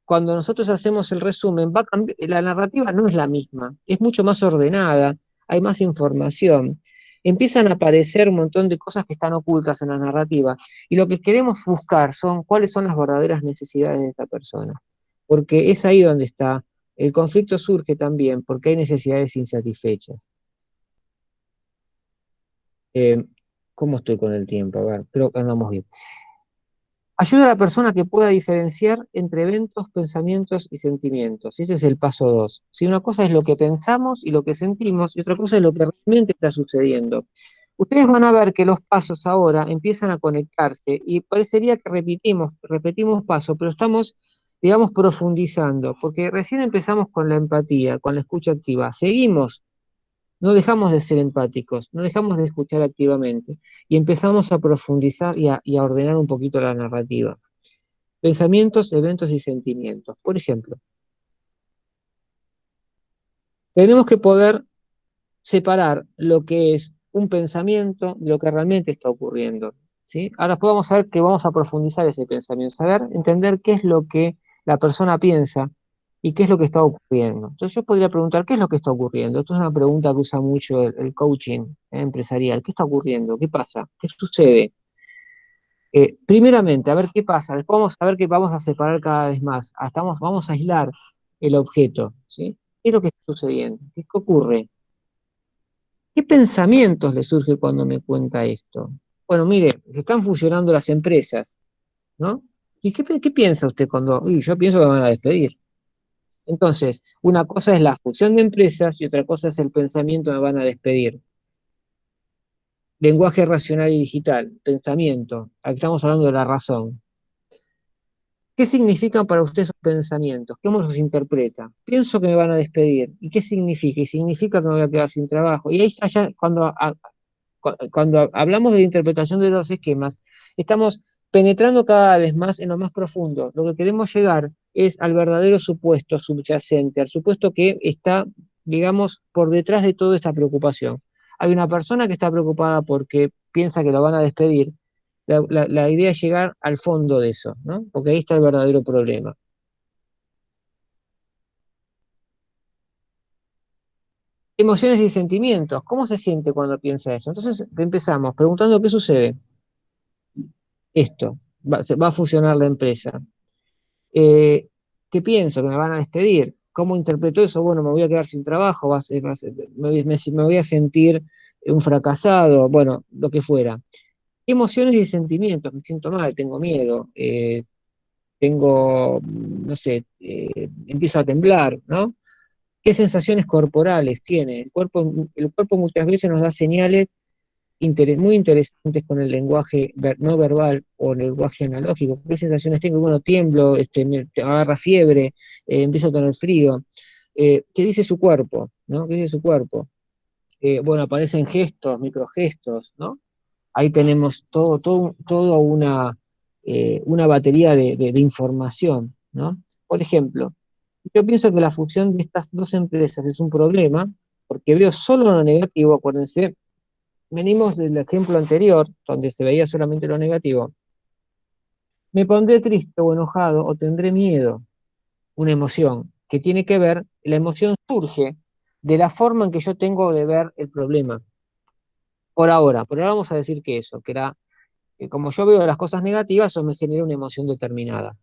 cuando nosotros hacemos el resumen, la narrativa no es la misma, es mucho más ordenada, hay más información, empiezan a aparecer un montón de cosas que están ocultas en la narrativa, y lo que queremos buscar son cuáles son las verdaderas necesidades de esta persona, porque es ahí donde está, el conflicto surge también porque hay necesidades insatisfechas. Eh, ¿Cómo estoy con el tiempo? A ver, creo que andamos bien. Ayuda a la persona a que pueda diferenciar entre eventos, pensamientos y sentimientos. Ese es el paso 2. Si una cosa es lo que pensamos y lo que sentimos, y otra cosa es lo que realmente está sucediendo. Ustedes van a ver que los pasos ahora empiezan a conectarse y parecería que repetimos pasos, pero estamos, digamos, profundizando, porque recién empezamos con la empatía, con la escucha activa. Seguimos, no dejamos de ser empáticos, no dejamos de escuchar activamente y empezamos a profundizar y a ordenar un poquito la narrativa. Pensamientos, eventos y sentimientos. Por ejemplo, tenemos que poder separar lo que es un pensamiento de lo que realmente está ocurriendo, ¿sí? Ahora podemos saber que vamos a profundizar ese pensamiento, saber, entender qué es lo que la persona piensa y qué es lo que está ocurriendo. Entonces yo podría preguntar, ¿qué es lo que está ocurriendo? Esto es una pregunta que usa mucho el coaching empresarial. ¿Qué está ocurriendo? ¿Qué pasa? ¿Qué sucede? Primeramente, a ver qué pasa. Después vamos a ver que vamos a separar cada vez más. Vamos a aislar el objeto, ¿sí? ¿Qué es lo que está sucediendo? ¿Qué ocurre? ¿Qué pensamientos le surge cuando me cuenta esto? Bueno, mire, se están fusionando las empresas, ¿no? ¿Y qué piensa usted cuando... Uy, yo pienso que me van a despedir. Entonces, una cosa es la fusión de empresas y otra cosa es el pensamiento me van a despedir. Lenguaje racional y digital, pensamiento. Aquí estamos hablando de la razón. ¿Qué significan para usted esos pensamientos? ¿Cómo los interpreta? Pienso que me van a despedir. ¿Y qué significa? Y significa que me voy a quedar sin trabajo. Y ahí está ya cuando hablamos de la interpretación de los esquemas, estamos penetrando cada vez más en lo más profundo. Lo que queremos llegar es al verdadero supuesto subyacente, al supuesto que está, digamos, por detrás de toda esta preocupación. Hay una persona que está preocupada porque piensa que lo van a despedir. La idea es llegar al fondo de eso, ¿no? Porque ahí está el verdadero problema. Emociones y sentimientos. ¿Cómo se siente cuando piensa eso? Entonces empezamos preguntando qué sucede. Esto, se va a fusionar la empresa. Eh, ¿Qué pienso? ¿Que me van a despedir? ¿Cómo interpreto eso? Bueno, me voy a quedar sin trabajo, me voy a sentir un fracasado, bueno, lo que fuera. ¿Qué emociones y sentimientos? Me siento mal, tengo miedo, tengo, no sé, empiezo a temblar, ¿no? ¿Qué sensaciones corporales tiene? El cuerpo muchas veces nos da señales muy interesantes con el lenguaje no verbal o el lenguaje analógico. ¿Qué sensaciones tengo? Bueno, tiemblo, me agarra fiebre, empiezo a tener frío. ¿Qué dice su cuerpo? ¿No? ¿Qué dice su cuerpo? Bueno, aparecen gestos, microgestos, ¿no? Ahí tenemos todo una batería de información, ¿no? Por ejemplo, yo pienso que la fusión de estas dos empresas es un problema, porque veo solo lo negativo, acuérdense, venimos del ejemplo anterior, donde se veía solamente lo negativo. Me pondré triste o enojado o tendré miedo, una emoción, que tiene que ver, la emoción surge de la forma en que yo tengo de ver el problema. Por ahora vamos a decir que eso, que como yo veo las cosas negativas, eso me genera una emoción determinada.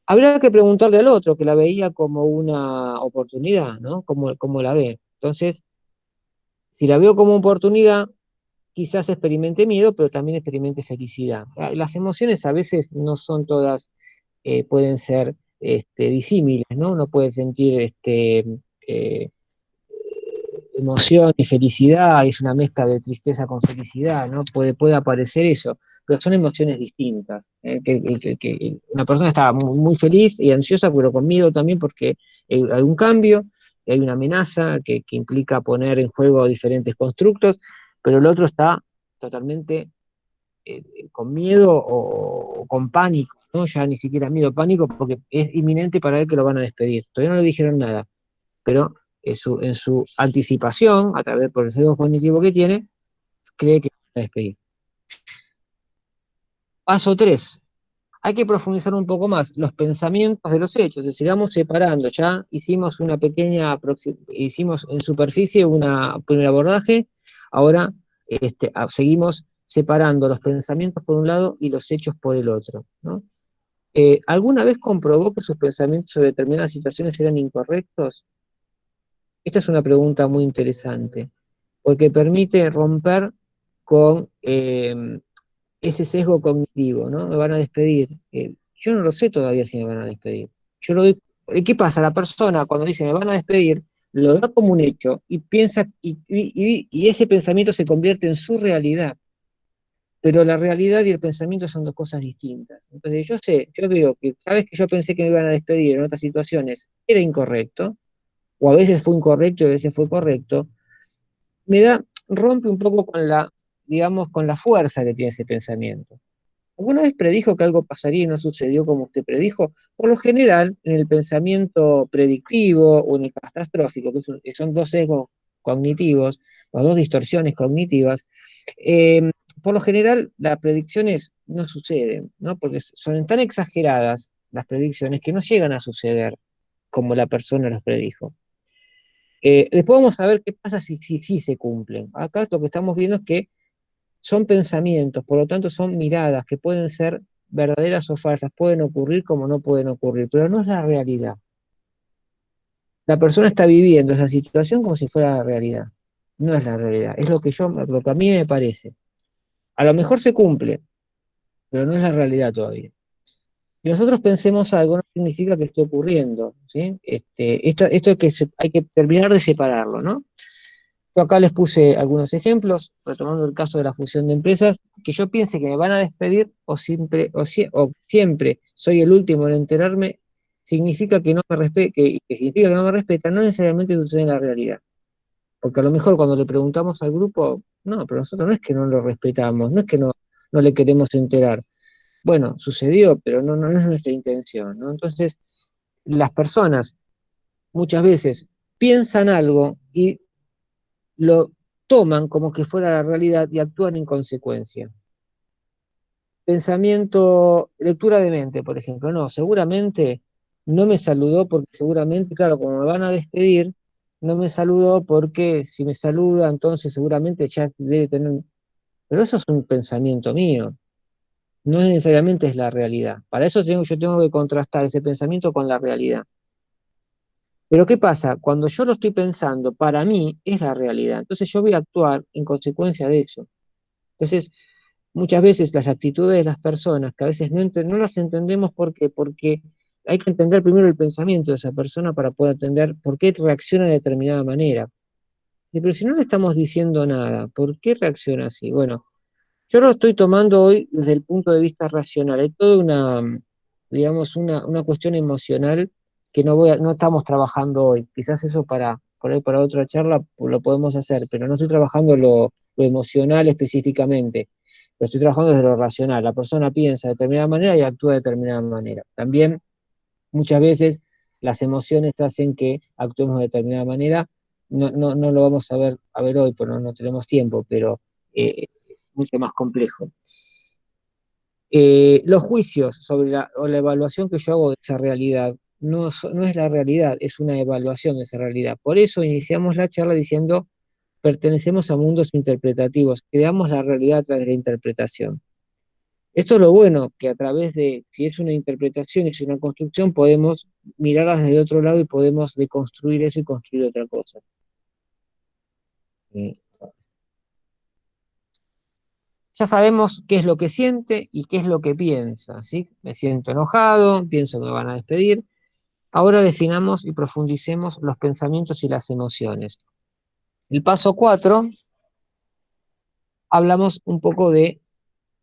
Habría que preguntarle al otro, que la veía como una oportunidad, ¿no? Como la ve. Entonces, si la veo como oportunidad, quizás experimente miedo, pero también experimente felicidad. Las emociones a veces no son todas, pueden ser disímiles, ¿no? Uno puede sentir eh, emoción y felicidad, es una mezcla de tristeza con felicidad, ¿no? Puede aparecer eso, pero son emociones distintas. Que una persona está muy feliz y ansiosa, pero con miedo también porque hay un cambio, hay una amenaza que implica poner en juego diferentes constructos, pero el otro está totalmente con miedo o con pánico, ¿no? Ya ni siquiera miedo, pánico, porque es inminente para él que lo van a despedir. Todavía no le dijeron nada, pero en su anticipación, a través por el sesgo cognitivo que tiene, cree que va a despedir. Paso 3. Hay que profundizar un poco más los pensamientos de los hechos, es decir, vamos separando, ya hicimos una pequeña, hicimos en superficie un primer abordaje, ahora seguimos separando los pensamientos por un lado y los hechos por el otro, ¿no? ¿Alguna vez comprobó que sus pensamientos sobre determinadas situaciones eran incorrectos? Esta es una pregunta muy interesante, porque permite romper con ese sesgo cognitivo, ¿no? Me van a despedir. Yo no lo sé todavía si me van a despedir. Yo lo doy, ¿qué pasa? La persona cuando dice me van a despedir, lo da como un hecho y piensa, y ese pensamiento se convierte en su realidad. Pero la realidad y el pensamiento son dos cosas distintas. Entonces yo veo que cada vez que yo pensé que me iban a despedir en otras situaciones era incorrecto, o a veces fue incorrecto y a veces fue correcto, rompe un poco con digamos, con la fuerza que tiene ese pensamiento. ¿Alguna vez predijo que algo pasaría y no sucedió como usted predijo? Por lo general, en el pensamiento predictivo o en el catastrófico, que son dos sesgos cognitivos, o dos distorsiones cognitivas, eh, por lo general las predicciones no suceden, ¿no? Porque son tan exageradas las predicciones que no llegan a suceder como la persona las predijo. Después vamos a ver qué pasa si se cumplen. Acá lo que estamos viendo es que son pensamientos, por lo tanto son miradas que pueden ser verdaderas o falsas, pueden ocurrir como no pueden ocurrir, pero no es la realidad. La persona está viviendo esa situación como si fuera la realidad. No es la realidad, es lo que a mí me parece. A lo mejor se cumple, pero no es la realidad todavía. Y nosotros pensemos algo no significa que esté ocurriendo, ¿sí? Esto es que hay que terminar de separarlo, ¿no? Yo acá les puse algunos ejemplos, retomando el caso de la fusión de empresas, que yo piense que me van a despedir o siempre soy el último en enterarme, significa que no me que significa que no me respetan, no necesariamente sucede en la realidad. Porque a lo mejor cuando le preguntamos al grupo, no, pero nosotros no es que no lo respetamos, no es que no le queremos enterar. Bueno, sucedió, pero no es nuestra intención, ¿no? Entonces, las personas muchas veces piensan algo y lo toman como que fuera la realidad y actúan en consecuencia. Pensamiento, lectura de mente, por ejemplo. No, seguramente no me saludó porque seguramente, claro, como me van a despedir, no me saludó porque si me saluda, entonces seguramente ya debe tener... Pero eso es un pensamiento mío, no necesariamente es la realidad. Para eso yo tengo que contrastar ese pensamiento con la realidad. Pero ¿qué pasa? Cuando yo lo estoy pensando, para mí es la realidad. Entonces yo voy a actuar en consecuencia de eso. Entonces, muchas veces las actitudes de las personas, que a veces no las entendemos, ¿por qué? Porque hay que entender primero el pensamiento de esa persona para poder entender por qué reacciona de determinada manera. Pero si no le estamos diciendo nada, ¿por qué reacciona así? Bueno, yo lo estoy tomando hoy desde el punto de vista racional. Hay toda digamos, una cuestión emocional que no estamos trabajando hoy. Quizás eso por ahí para otra charla lo podemos hacer, pero no estoy trabajando lo emocional específicamente. Lo estoy trabajando desde lo racional. La persona piensa de determinada manera y actúa de determinada manera. También muchas veces las emociones hacen que actuemos de determinada manera. No lo vamos a ver hoy, porque no tenemos tiempo, pero es mucho más complejo. Los juicios sobre o la evaluación que yo hago de esa realidad no es la realidad, es una evaluación de esa realidad. Por eso iniciamos la charla diciendo, pertenecemos a mundos interpretativos, creamos la realidad a través de la interpretación. Esto es lo bueno, que a través de, si es una interpretación y es una construcción, podemos mirarlas desde otro lado y podemos deconstruir eso y construir otra cosa. Eh, Ya sabemos qué es lo que siente y qué es lo que piensa, ¿sí? Me siento enojado, pienso que me van a despedir. Ahora definamos y profundicemos los pensamientos y las emociones. El paso 4, hablamos un poco de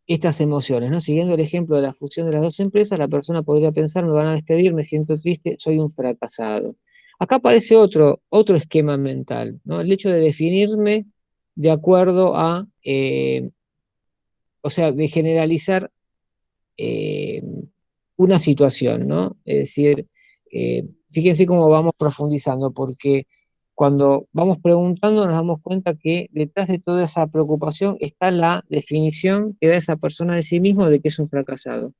estas emociones, ¿no? Siguiendo el ejemplo de la fusión de las dos empresas, la persona podría pensar, me van a despedir, me siento triste, soy un fracasado. Acá aparece otro esquema mental, ¿no? El hecho de definirme de acuerdo a, o sea, de generalizar eh, una situación, ¿no? Es decir, fíjense cómo vamos profundizando, porque cuando vamos preguntando nos damos cuenta que detrás de toda esa preocupación está la definición que da esa persona de sí mismo de que es un fracasado.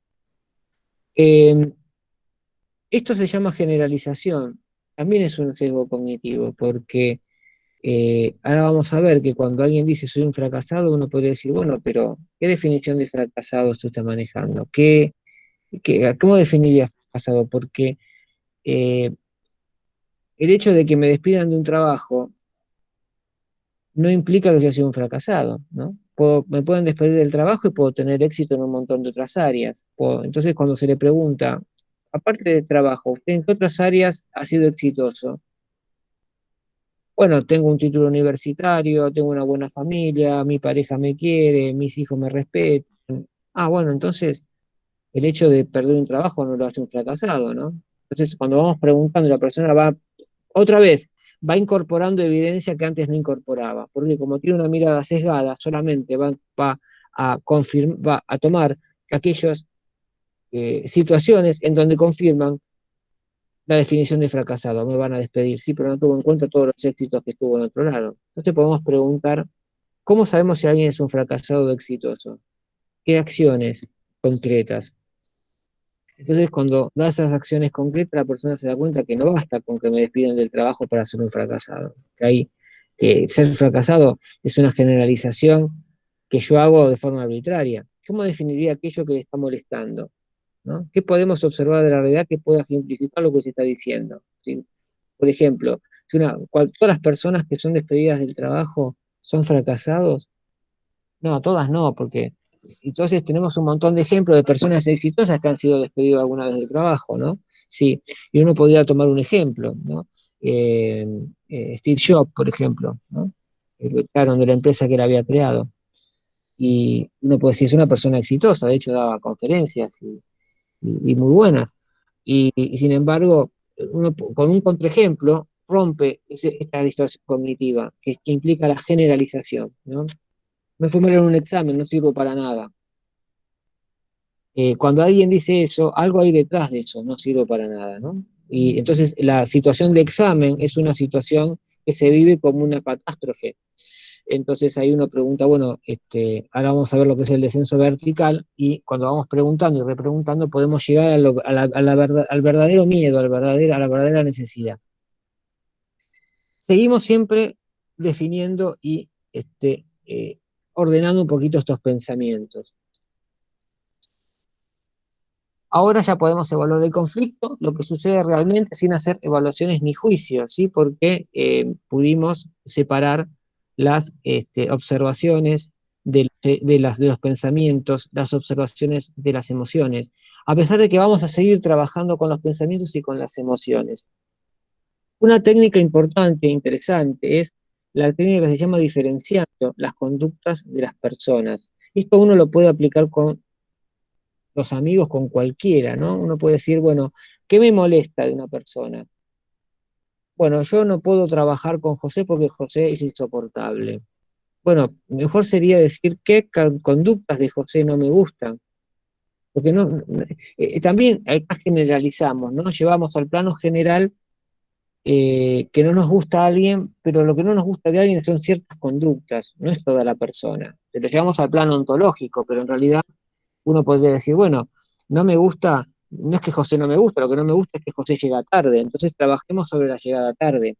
Eh, Esto se llama generalización, también es un sesgo cognitivo, porque ahora vamos a ver que cuando alguien dice soy un fracasado, uno podría decir, bueno, pero ¿qué definición de fracasado tú estás manejando? ¿Cómo definirías fracasado? Porque eh, el hecho de que me despidan de un trabajo no implica que yo sea un fracasado, ¿no? Me pueden despedir del trabajo y puedo tener éxito en un montón de otras áreas. Entonces, cuando se le pregunta, aparte del trabajo, ¿usted en qué otras áreas ha sido exitoso? Bueno, tengo un título universitario, tengo una buena familia, mi pareja me quiere, mis hijos me respetan. Ah, bueno, entonces el hecho de perder un trabajo no lo hace un fracasado, ¿no? Entonces, cuando vamos preguntando, la persona va, otra vez, va incorporando evidencia que antes no incorporaba, porque como tiene una mirada sesgada, solamente va a tomar aquellas situaciones en donde confirman la definición de fracasado. Me van a despedir, sí, pero no tuvo en cuenta todos los éxitos que estuvo en otro lado. Entonces podemos preguntar, ¿cómo sabemos si alguien es un fracasado o exitoso? ¿Qué acciones concretas? Entonces, cuando da esas acciones concretas, la persona se da cuenta que no basta con que me despidan del trabajo para ser un fracasado. Que ser fracasado es una generalización que yo hago de forma arbitraria. ¿Cómo definiría aquello que le está molestando? ¿No? ¿Qué podemos observar de la realidad que pueda ejemplificar lo que se está diciendo? ¿Sí? Por ejemplo, todas las personas que son despedidas del trabajo son fracasados. No, todas no, porque entonces tenemos un montón de ejemplos de personas exitosas que han sido despedidas alguna vez del trabajo, ¿no? Sí, y uno podría tomar un ejemplo, ¿no? Eh, Steve Jobs, por ejemplo, ¿no? Lo echaron de la empresa que él había creado. Y uno puede decir, es una persona exitosa, de hecho daba conferencias y muy buenas. Y sin embargo, uno con un contraejemplo rompe esta distorsión cognitiva que implica la generalización, ¿no? Me fue mal en un examen, no sirvo para nada. Cuando alguien dice eso, algo hay detrás de eso, no sirvo para nada, ¿no? Y entonces la situación de examen es una situación que se vive como una catástrofe. Entonces ahí uno pregunta, bueno, ahora vamos a ver lo que es el descenso vertical, y cuando vamos preguntando y repreguntando podemos llegar al verdadero miedo, a la verdadera necesidad. Seguimos siempre definiendo y ordenando un poquito estos pensamientos. Ahora ya podemos evaluar el conflicto, lo que sucede realmente sin hacer evaluaciones ni juicios, ¿sí? Porque pudimos separar las observaciones de los pensamientos, las observaciones de las emociones, a pesar de que vamos a seguir trabajando con los pensamientos y con las emociones. Una técnica importante e interesante es la técnica que se llama diferenciando las conductas de las personas. Esto uno lo puede aplicar con los amigos, con cualquiera, ¿no? Uno puede decir, bueno, ¿qué me molesta de una persona? Bueno, yo no puedo trabajar con José porque José es insoportable. Bueno, mejor sería decir qué conductas de José no me gustan, porque también acá generalizamos, ¿no? Llevamos al plano general que no nos gusta a alguien, pero lo que no nos gusta de alguien son ciertas conductas, no es toda la persona. Se lo llevamos al plano ontológico, pero en realidad uno podría decir, bueno, no me gusta, no es que José no me gusta, lo que no me gusta es que José llega tarde, entonces trabajemos sobre la llegada tarde.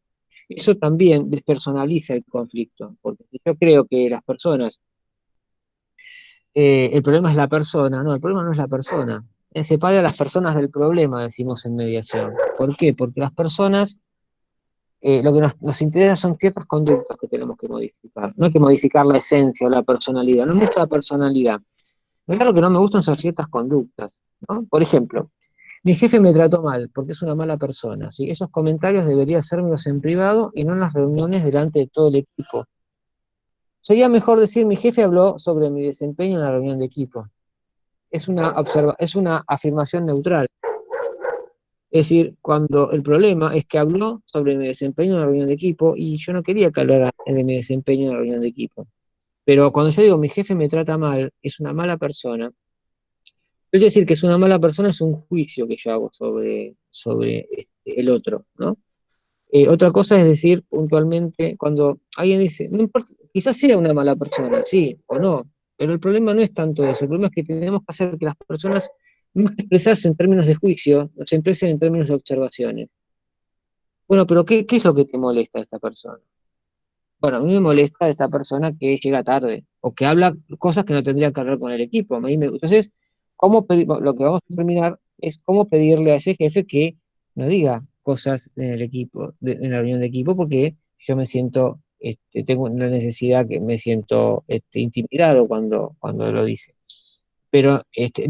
Eso también despersonaliza el conflicto, porque si yo creo que las personas, el problema es la persona, no, el problema no es la persona. Separa a las personas del problema, decimos en mediación. ¿Por qué? Porque las personas, lo que nos interesa son ciertas conductas que tenemos que modificar. No hay que modificar la esencia o la personalidad, no es la personalidad. Lo que no me gustan son ciertas conductas, ¿no? Por ejemplo, mi jefe me trató mal porque es una mala persona, ¿sí? Esos comentarios debería hacérmelos en privado y no en las reuniones delante de todo el equipo. Sería mejor decir, mi jefe habló sobre mi desempeño en la reunión de equipo. Es una afirmación neutral. Es decir, cuando el problema es que habló sobre mi desempeño en la reunión de equipo y yo no quería que hablara de mi desempeño en la reunión de equipo. Pero cuando yo digo mi jefe me trata mal, es una mala persona, es decir, que es una mala persona es un juicio que yo hago sobre el otro, ¿no? Otra cosa es decir puntualmente, cuando alguien dice, no importa, quizás sea una mala persona, sí o no, pero el problema no es tanto eso, el problema es que tenemos que hacer que las personas, no expresarse en términos de juicio, se expresen en términos de observaciones. Bueno, pero ¿qué es lo que te molesta de esta persona? Bueno, a mí me molesta de esta persona que llega tarde o que habla cosas que no tendría que hablar con el equipo. Entonces, lo que vamos a terminar es cómo pedirle a ese jefe que no diga cosas en el equipo, en la reunión de equipo, porque yo me siento, tengo una necesidad que me siento intimidado cuando lo dice. Pero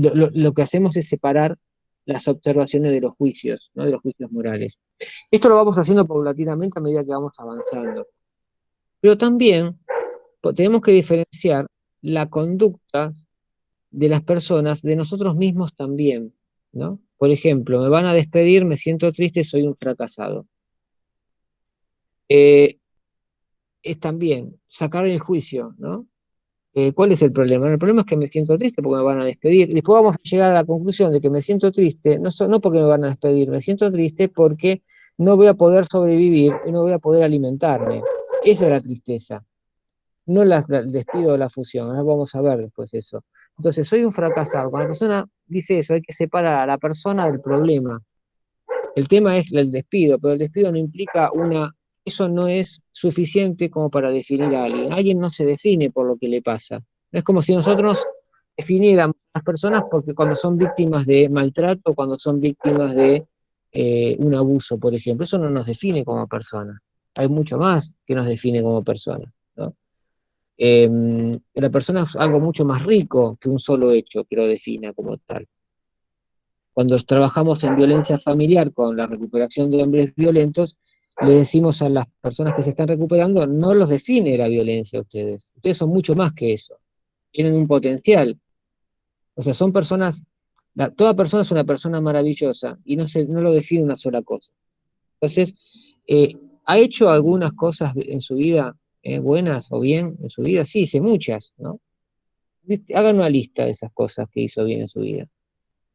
lo que hacemos es separar las observaciones de los juicios, ¿no? De los juicios morales. Esto lo vamos haciendo paulatinamente a medida que vamos avanzando. Pero también tenemos que diferenciar la conducta de las personas de nosotros mismos también, ¿no? Por ejemplo, me van a despedir, me siento triste, soy un fracasado. Eh, es también sacar el juicio, ¿no? ¿Cuál es el problema? El problema es que me siento triste porque me van a despedir. Después vamos a llegar a la conclusión de que me siento triste, no porque me van a despedir, me siento triste porque no voy a poder sobrevivir y no voy a poder alimentarme. Esa es la tristeza. No el despido o la fusión, ahora vamos a ver después eso. Entonces, soy un fracasado. Cuando la persona dice eso, hay que separar a la persona del problema. El tema es el despido, pero el despido no implica eso no es suficiente como para definir a alguien. Alguien no se define por lo que le pasa. No es como si nosotros definiéramos a las personas porque cuando son víctimas de maltrato, cuando son víctimas de un abuso, por ejemplo, eso no nos define como personas. Hay mucho más que nos define como personas, ¿no? La persona es algo mucho más rico que un solo hecho que lo defina como tal. Cuando trabajamos en violencia familiar con la recuperación de hombres violentos, le decimos a las personas que se están recuperando, no los define la violencia a ustedes. Ustedes son mucho más que eso. Tienen un potencial. O sea, son personas, toda persona es una persona maravillosa y no lo define una sola cosa. Entonces, ¿ha hecho algunas cosas en su vida buenas o bien en su vida? Sí, hice muchas, ¿no? Hagan una lista de esas cosas que hizo bien en su vida.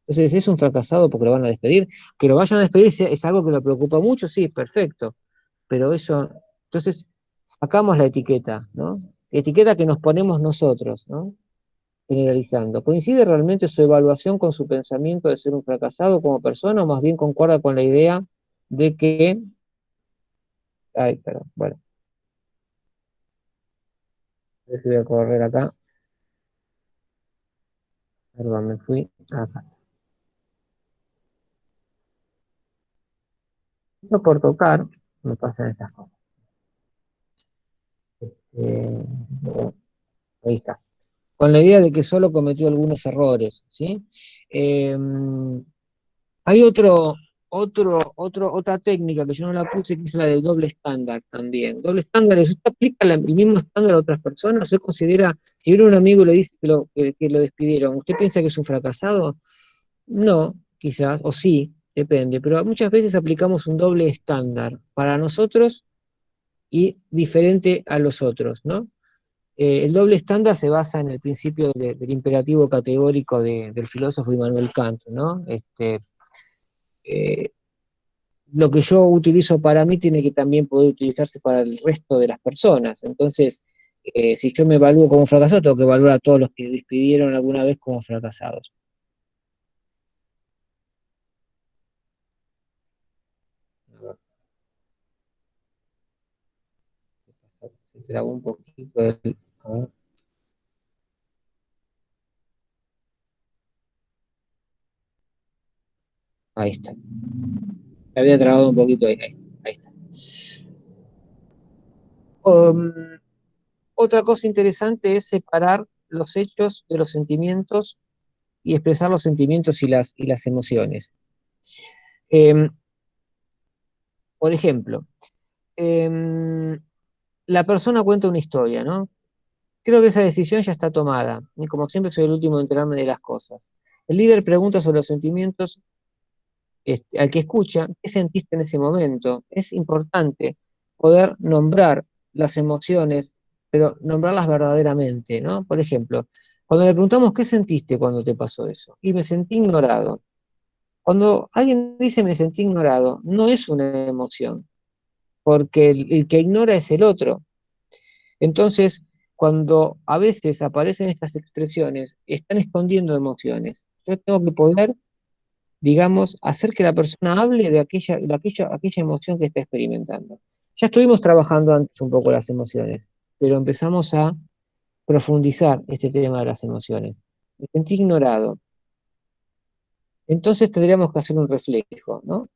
Entonces, ¿es un fracasado porque lo van a despedir? Que lo vayan a despedir es algo que lo preocupa mucho, sí, perfecto. Pero eso, entonces, sacamos la etiqueta, ¿no? Etiqueta que nos ponemos nosotros, ¿no? Generalizando. ¿Coincide realmente su evaluación con su pensamiento de ser un fracasado como persona o más bien concuerda con la idea de que... Ay, perdón, bueno, voy a correr acá. Perdón, me fui acá. No por tocar, me pasan esas cosas. Eh, ahí está. Con la idea de que solo cometió algunos errores, ¿sí? Eh, Hay otra técnica que yo no la puse, que es la del doble estándar también. Doble estándar es, ¿usted aplica el mismo estándar a otras personas? ¿Usted considera, si viene un amigo y le dice que lo despidieron, ¿usted piensa que es un fracasado? No, quizás, o sí, depende, pero muchas veces aplicamos un doble estándar para nosotros y diferente a los otros, ¿no? El doble estándar se basa en el principio del imperativo categórico del filósofo Immanuel Kant, ¿no? Eh, lo que yo utilizo para mí tiene que también poder utilizarse para el resto de las personas. Entonces, si yo me evalúo como fracasado, tengo que evaluar a todos los que despidieron alguna vez como fracasados. A ver, se trabó un poquito a ver, ahí está. Me había trabado un poquito ahí está. Um, Otra cosa interesante es separar los hechos de los sentimientos y expresar los sentimientos y las emociones. Eh, por ejemplo, eh, la persona cuenta una historia, ¿no? Creo que esa decisión ya está tomada, y como siempre soy el último en enterarme de las cosas. El líder pregunta sobre los sentimientos al que escucha, ¿qué sentiste en ese momento? Es importante poder nombrar las emociones, pero nombrarlas verdaderamente, ¿no? Por ejemplo, cuando le preguntamos, ¿qué sentiste cuando te pasó eso? Y me sentí ignorado. Cuando alguien dice me sentí ignorado, no es una emoción, porque el que ignora es el otro. Entonces, cuando a veces aparecen estas expresiones, están escondiendo emociones. Yo tengo que poder, digamos, hacer que la persona hable de aquella emoción que está experimentando. Ya estuvimos trabajando antes un poco las emociones, pero empezamos a profundizar este tema de las emociones. Me sentí ignorado. Entonces tendríamos que hacer un reflejo, ¿no?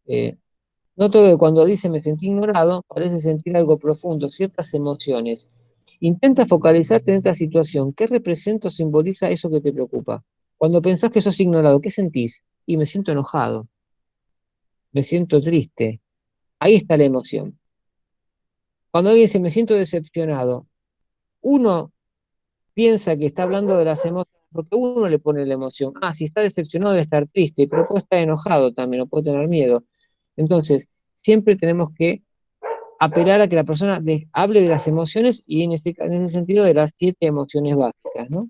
Eh, Noto que cuando dice me sentí ignorado, parece sentir algo profundo, ciertas emociones. Intenta focalizarte en esta situación. ¿Qué representa o simboliza eso que te preocupa? Cuando pensás que sos ignorado, ¿qué sentís? Y me siento enojado, me siento triste. Ahí está la emoción. Cuando alguien dice me siento decepcionado, uno piensa que está hablando de las emociones porque uno le pone la emoción. Ah, si está decepcionado debe estar triste, pero puede estar enojado también, o puede tener miedo. Entonces, siempre tenemos que apelar a que la persona hable de las emociones y en ese sentido de las 7 emociones básicas, ¿no?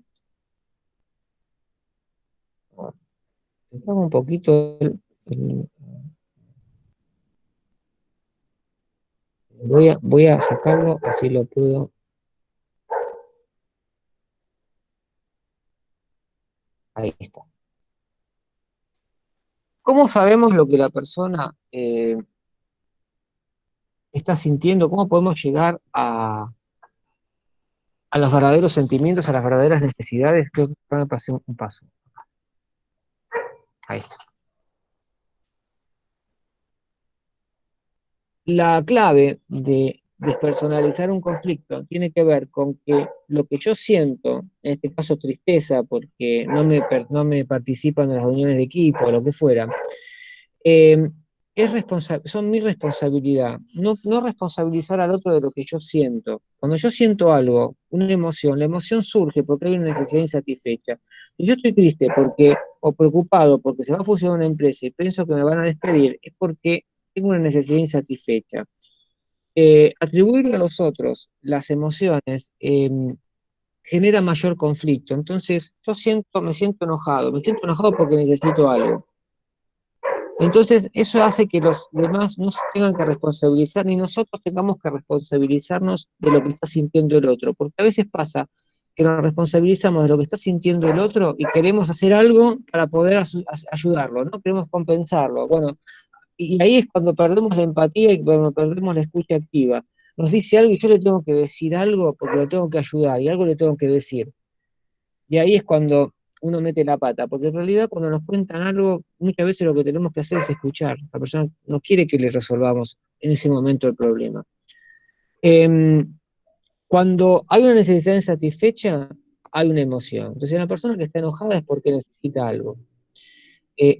Dejamos un poquito voy a sacarlo, así lo puedo. Ahí está. ¿Cómo sabemos lo que la persona está sintiendo? ¿Cómo podemos llegar a los verdaderos sentimientos, a las verdaderas necesidades? Creo que acá me pasé un paso. Ahí está. La clave de despersonalizar un conflicto tiene que ver con que lo que yo siento, en este caso tristeza, porque no me participan en las reuniones de equipo o lo que fuera, eh, son mi responsabilidad. No responsabilizar al otro de lo que yo siento. Cuando yo siento algo, una emoción, la emoción surge porque hay una necesidad insatisfecha. Y yo estoy triste o preocupado porque se va a fusionar una empresa y pienso que me van a despedir, es porque tengo una necesidad insatisfecha. Atribuirle a los otros las emociones, genera mayor conflicto. Entonces, me siento enojado porque necesito algo. Entonces, eso hace que los demás no se tengan que responsabilizar, ni nosotros tengamos que responsabilizarnos de lo que está sintiendo el otro, porque a veces pasa que nos responsabilizamos de lo que está sintiendo el otro y queremos hacer algo para poder ayudarlo, ¿no? Queremos compensarlo. Bueno, y ahí es cuando perdemos la empatía y cuando perdemos la escucha activa. Nos dice algo y yo le tengo que decir algo porque lo tengo que ayudar y algo le tengo que decir. Y ahí es cuando uno mete la pata, porque en realidad cuando nos cuentan algo, muchas veces lo que tenemos que hacer es escuchar. La persona no quiere que le resolvamos en ese momento el problema. Cuando hay una necesidad insatisfecha, hay una emoción. Entonces, una persona que está enojada es porque necesita algo.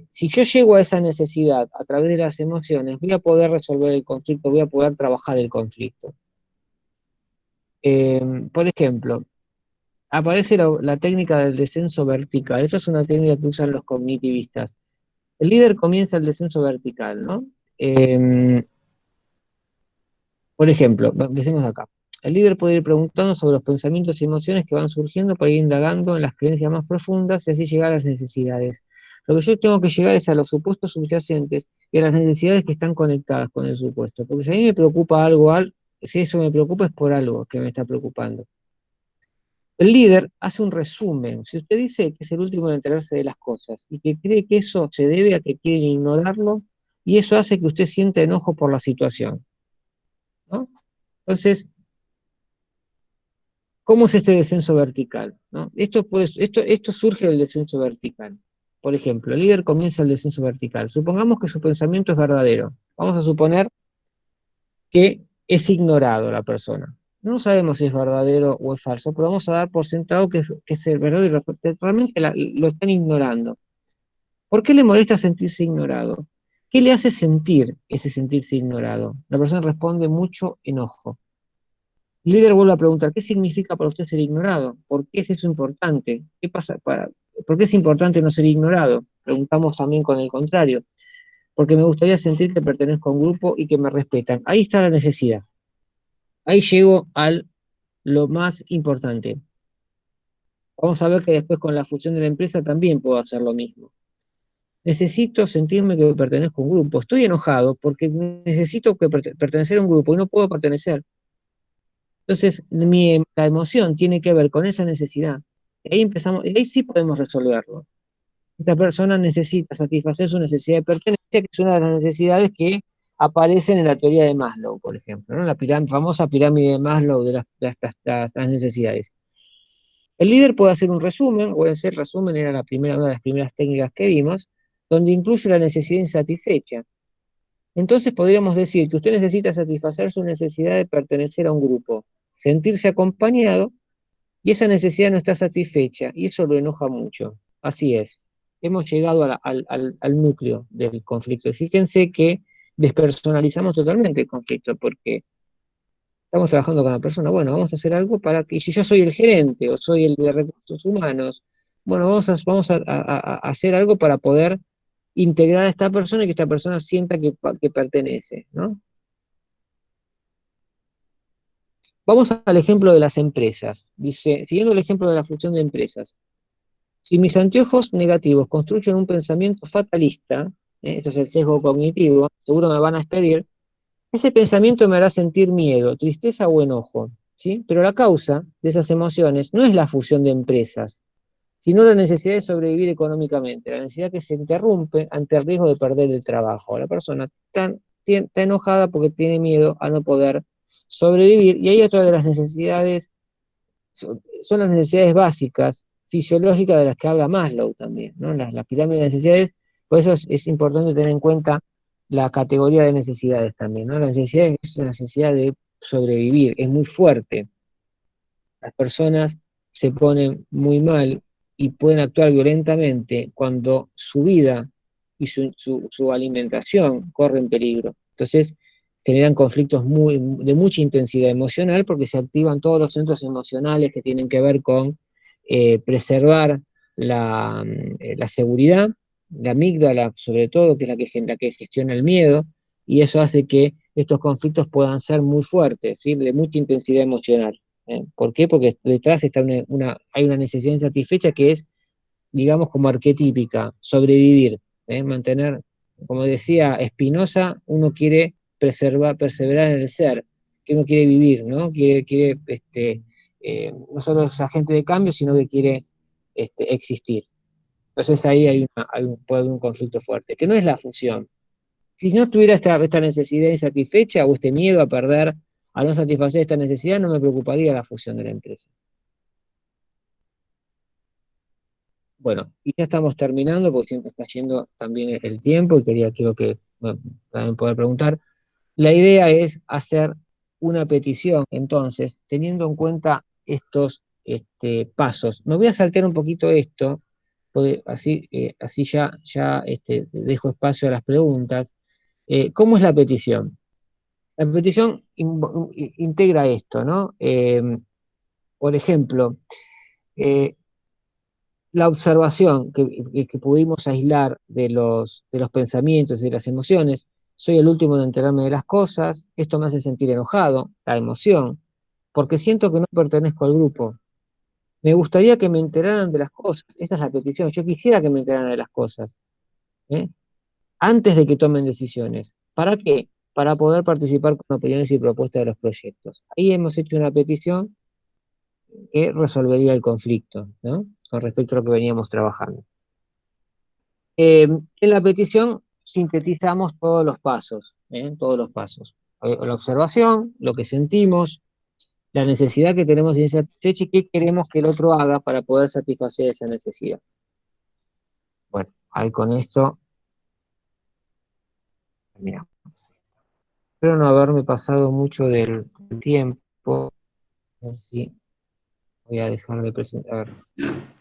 Si yo llego a esa necesidad a través de las emociones, voy a poder resolver el conflicto, voy a poder trabajar el conflicto. Por ejemplo, aparece la técnica del descenso vertical. Esto es una técnica que usan los cognitivistas. El líder comienza el descenso vertical, ¿no? Por ejemplo, empecemos acá. El líder puede ir preguntando sobre los pensamientos y emociones que van surgiendo para ir indagando en las creencias más profundas y así llegar a las necesidades. Lo que yo tengo que llegar es a los supuestos subyacentes y a las necesidades que están conectadas con el supuesto. Porque si a mí me preocupa algo, si eso me preocupa es por algo que me está preocupando. El líder hace un resumen. Si usted dice que es el último en enterarse de las cosas y que cree que eso se debe a que quieren ignorarlo, y eso hace que usted sienta enojo por la situación, ¿no? Entonces, ¿cómo es este descenso vertical? ¿No? Esto surge del descenso vertical. Por ejemplo, el líder comienza el descenso vertical. Supongamos que su pensamiento es verdadero. Vamos a suponer que es ignorado la persona. No sabemos si es verdadero o es falso, pero vamos a dar por sentado que es el verdadero. Realmente lo están ignorando. ¿Por qué le molesta sentirse ignorado? ¿Qué le hace sentir ese sentirse ignorado? La persona responde mucho enojo. El líder vuelve a preguntar, ¿qué significa para usted ser ignorado? ¿Por qué es eso importante? ¿Qué pasa por qué es importante no ser ignorado? Preguntamos también con el contrario. Porque me gustaría sentir que pertenezco a un grupo y que me respetan. Ahí está la necesidad. Ahí llego a lo más importante. Vamos a ver que después con la fusión de la empresa también puedo hacer lo mismo. Necesito sentirme que pertenezco a un grupo. Estoy enojado porque necesito pertenecer a un grupo y no puedo pertenecer. Entonces, la emoción tiene que ver con esa necesidad. Ahí empezamos, y ahí sí podemos resolverlo. Esta persona necesita satisfacer su necesidad de pertenencia, que es una de las necesidades que aparecen en la teoría de Maslow, por ejemplo, ¿no? La famosa pirámide de Maslow de las necesidades. El líder puede hacer un resumen, o ese resumen era una de las primeras técnicas que vimos, donde incluye la necesidad insatisfecha. Entonces podríamos decir que usted necesita satisfacer su necesidad de pertenecer a un grupo, sentirse acompañado, y esa necesidad no está satisfecha, y eso lo enoja mucho. Así es. Hemos llegado al núcleo del conflicto. Fíjense que despersonalizamos totalmente el conflicto, porque estamos trabajando con la persona. Bueno, vamos a hacer algo para que, si yo soy el gerente o soy el de recursos humanos, bueno, vamos a hacer algo para poder integrar a esta persona y que esta persona sienta que pertenece, ¿no? Vamos al ejemplo de las empresas. Dice, siguiendo el ejemplo de la función de empresas, si mis anteojos negativos construyen un pensamiento fatalista, esto es el sesgo cognitivo, seguro me van a despedir, ese pensamiento me hará sentir miedo, tristeza o enojo, ¿sí? Pero la causa de esas emociones no es la fusión de empresas, sino la necesidad de sobrevivir económicamente, la necesidad que se interrumpe ante el riesgo de perder el trabajo. La persona está enojada porque tiene miedo a no poder sobrevivir, y hay otra de las necesidades, son las necesidades básicas, fisiológicas, de las que habla Maslow también, ¿no? La pirámide de necesidades. Por eso es importante tener en cuenta la categoría de necesidades también, ¿no? La necesidad es la necesidad de sobrevivir, es muy fuerte. Las personas se ponen muy mal y pueden actuar violentamente cuando su vida y su alimentación corren peligro. Entonces, generan conflictos de mucha intensidad emocional porque se activan todos los centros emocionales que tienen que ver con preservar la seguridad, la amígdala sobre todo, que es la que gestiona el miedo, y eso hace que estos conflictos puedan ser muy fuertes, ¿sí? De mucha intensidad emocional. ¿Por qué? Porque detrás está hay una necesidad insatisfecha que es, digamos, como arquetípica, sobrevivir, mantener, como decía Spinoza, uno quiere perseverar en el ser, que uno quiere vivir, ¿no? Quiere no solo es agente de cambio, sino que quiere existir. Entonces ahí puede haber un conflicto fuerte, que no es la fusión. Si no tuviera esta necesidad insatisfecha o este miedo a perder, a no satisfacer esta necesidad, no me preocuparía la fusión de la empresa. Bueno, y ya estamos terminando porque siempre está yendo también el tiempo y quiero que también poder preguntar. La idea es hacer una petición, entonces, teniendo en cuenta estos pasos. Me voy a saltear un poquito esto, porque así ya dejo espacio a las preguntas. ¿Cómo es la petición? La petición integra esto, ¿no? Por ejemplo, eh, la observación que pudimos aislar de los pensamientos y de las emociones, soy el último en enterarme de las cosas, esto me hace sentir enojado, la emoción, porque siento que no pertenezco al grupo. Me gustaría que me enteraran de las cosas, esta es la petición, yo quisiera que me enteraran de las cosas, ¿eh? Antes de que tomen decisiones. ¿Para qué? Para poder participar con opiniones y propuestas de los proyectos. Ahí hemos hecho una petición que resolvería el conflicto, ¿no? Con respecto a lo que veníamos trabajando. En la petición sintetizamos todos los pasos, todos los pasos. La observación, lo que sentimos, la necesidad que tenemos insatisfecha y qué queremos que el otro haga para poder satisfacer esa necesidad. Bueno, ahí con esto, mira, espero no haberme pasado mucho del tiempo. A ver si voy a dejar de presentar.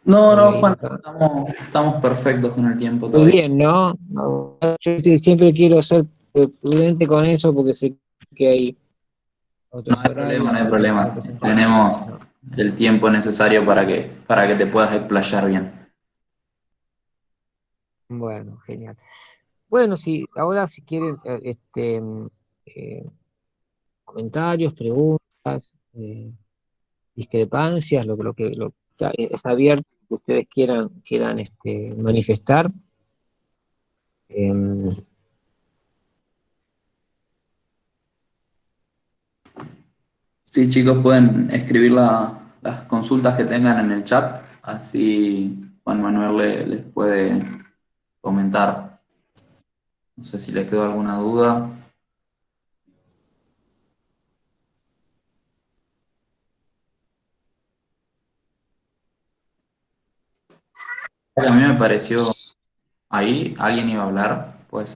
No, Voy a no, ir Juan, acá. estamos perfectos con el tiempo Muy todavía. bien, ¿no? No, yo siempre quiero ser prudente con eso porque sé que hay No otros hay problema, no horarios hay y otras problema. presentaciones. Tenemos ¿No? el tiempo necesario para que te puedas explayar bien. Bueno, genial. Bueno, sí, ahora si quieren eh, comentarios, preguntas, discrepancias, es abierto que ustedes quieran manifestar. Eh, Sí, chicos, pueden escribir las consultas que tengan en el chat, así Juan Manuel les puede comentar. No sé si les quedó alguna duda. A mí me pareció ahí, alguien iba a hablar, pues.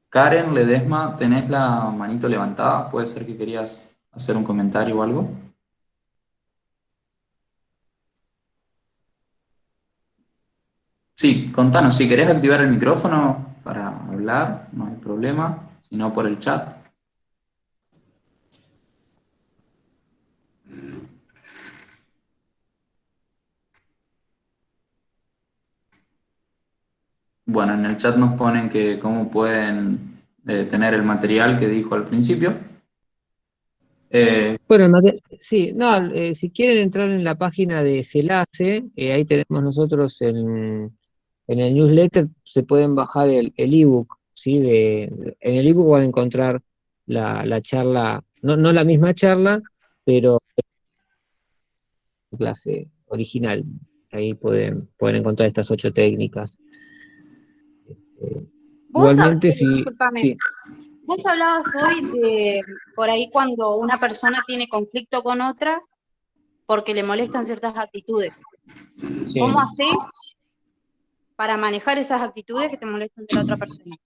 Karen Ledesma, ¿tenés la manito levantada? ¿Puede ser que querías hacer un comentario o algo? Sí, contanos, si querés activar el micrófono para hablar, no hay problema, si no por el chat. Bueno, en el chat nos ponen que cómo pueden tener el material que dijo al principio. bueno, sí, no, si quieren entrar en la página de Celace, ahí tenemos nosotros en el newsletter, se pueden bajar el ebook, ¿sí? En el ebook van a encontrar la charla, no la misma charla, pero la clase original. Ahí pueden encontrar estas 8 técnicas. Vos, Igualmente, sí, discúlpame, sí, vos hablabas hoy de por ahí cuando una persona tiene conflicto con otra porque le molestan ciertas actitudes. sí. ¿Cómo haces para manejar esas actitudes que te molestan de la otra persona?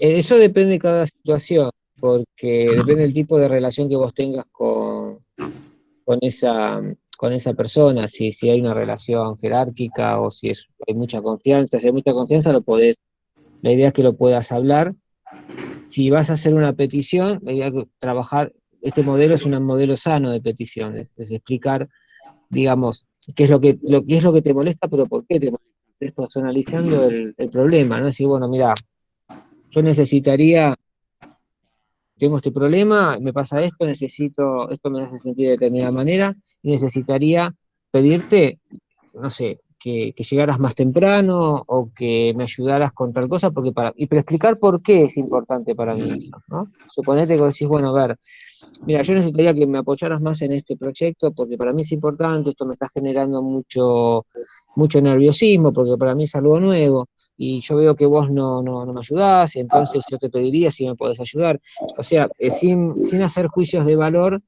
Eso depende de cada situación, porque depende del tipo de relación que vos tengas con esa, con esa persona, si hay una relación jerárquica o si hay mucha confianza, si hay mucha confianza la idea es que lo puedas hablar. Si vas a hacer una petición, la idea es trabajar este modelo es un modelo sano de peticiones, es explicar, digamos, qué es lo que te molesta, pero por qué te molesta, personalizando el problema, ¿no? Decir, bueno, mira, yo tengo este problema, me pasa esto, esto me hace sentir de determinada manera, y necesitaría pedirte, no sé, que llegaras más temprano o que me ayudaras con tal cosa, pero explicar por qué es importante para mí eso, ¿no? Suponete que decís, bueno, a ver, mira, yo necesitaría que me apoyaras más en este proyecto porque para mí es importante, esto me está generando mucho nerviosismo porque para mí es algo nuevo y yo veo que vos no me ayudás, entonces yo te pediría si me podés ayudar. O sea, sin hacer juicios de valor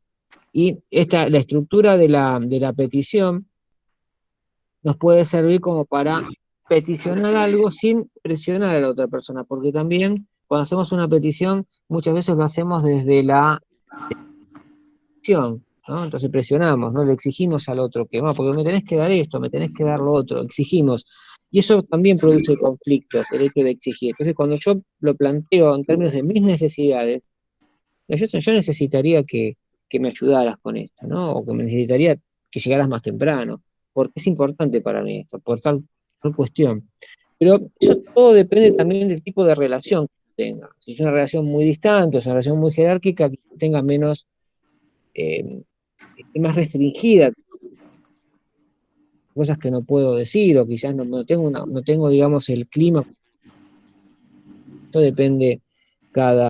y la estructura de la petición nos puede servir como para peticionar algo sin presionar a la otra persona, porque también cuando hacemos una petición muchas veces lo hacemos desde la acción, ¿no? Entonces presionamos, ¿no? Le exigimos al otro que, no, porque me tenés que dar esto, me tenés que dar lo otro, exigimos. Y eso también produce conflictos, el hecho de exigir. Entonces, cuando yo lo planteo en términos de mis necesidades, yo necesitaría que me ayudaras con esto, ¿no? O que me necesitaría que llegaras más temprano, porque es importante para mí esto, por tal cuestión. Pero eso todo depende también del tipo de relación que tenga. Si es una relación muy distante, o es una relación muy jerárquica, que tenga menos eh, más restringida, cosas que no puedo decir, o quizás no tengo, digamos, el clima, eso depende cada,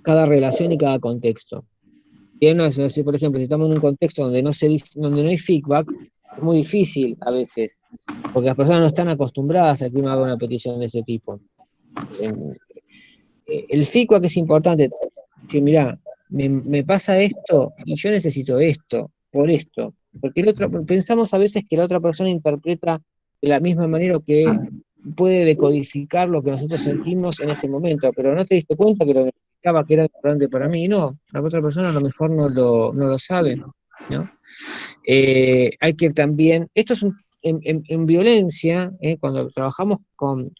cada relación y cada contexto. Y por ejemplo, si estamos en un contexto donde no hay feedback, es muy difícil a veces, porque las personas no están acostumbradas a que uno haga una petición de ese tipo. El feedback es importante, decir, mira, me pasa esto y yo necesito esto, por esto. Porque pensamos a veces que la otra persona interpreta de la misma manera o que puede decodificar lo que nosotros sentimos en ese momento, pero no te diste cuenta que lo necesitaba, que era importante para mí. No, la otra persona a lo mejor no lo sabe, ¿no? Hay que también, esto es en violencia, cuando trabajamos con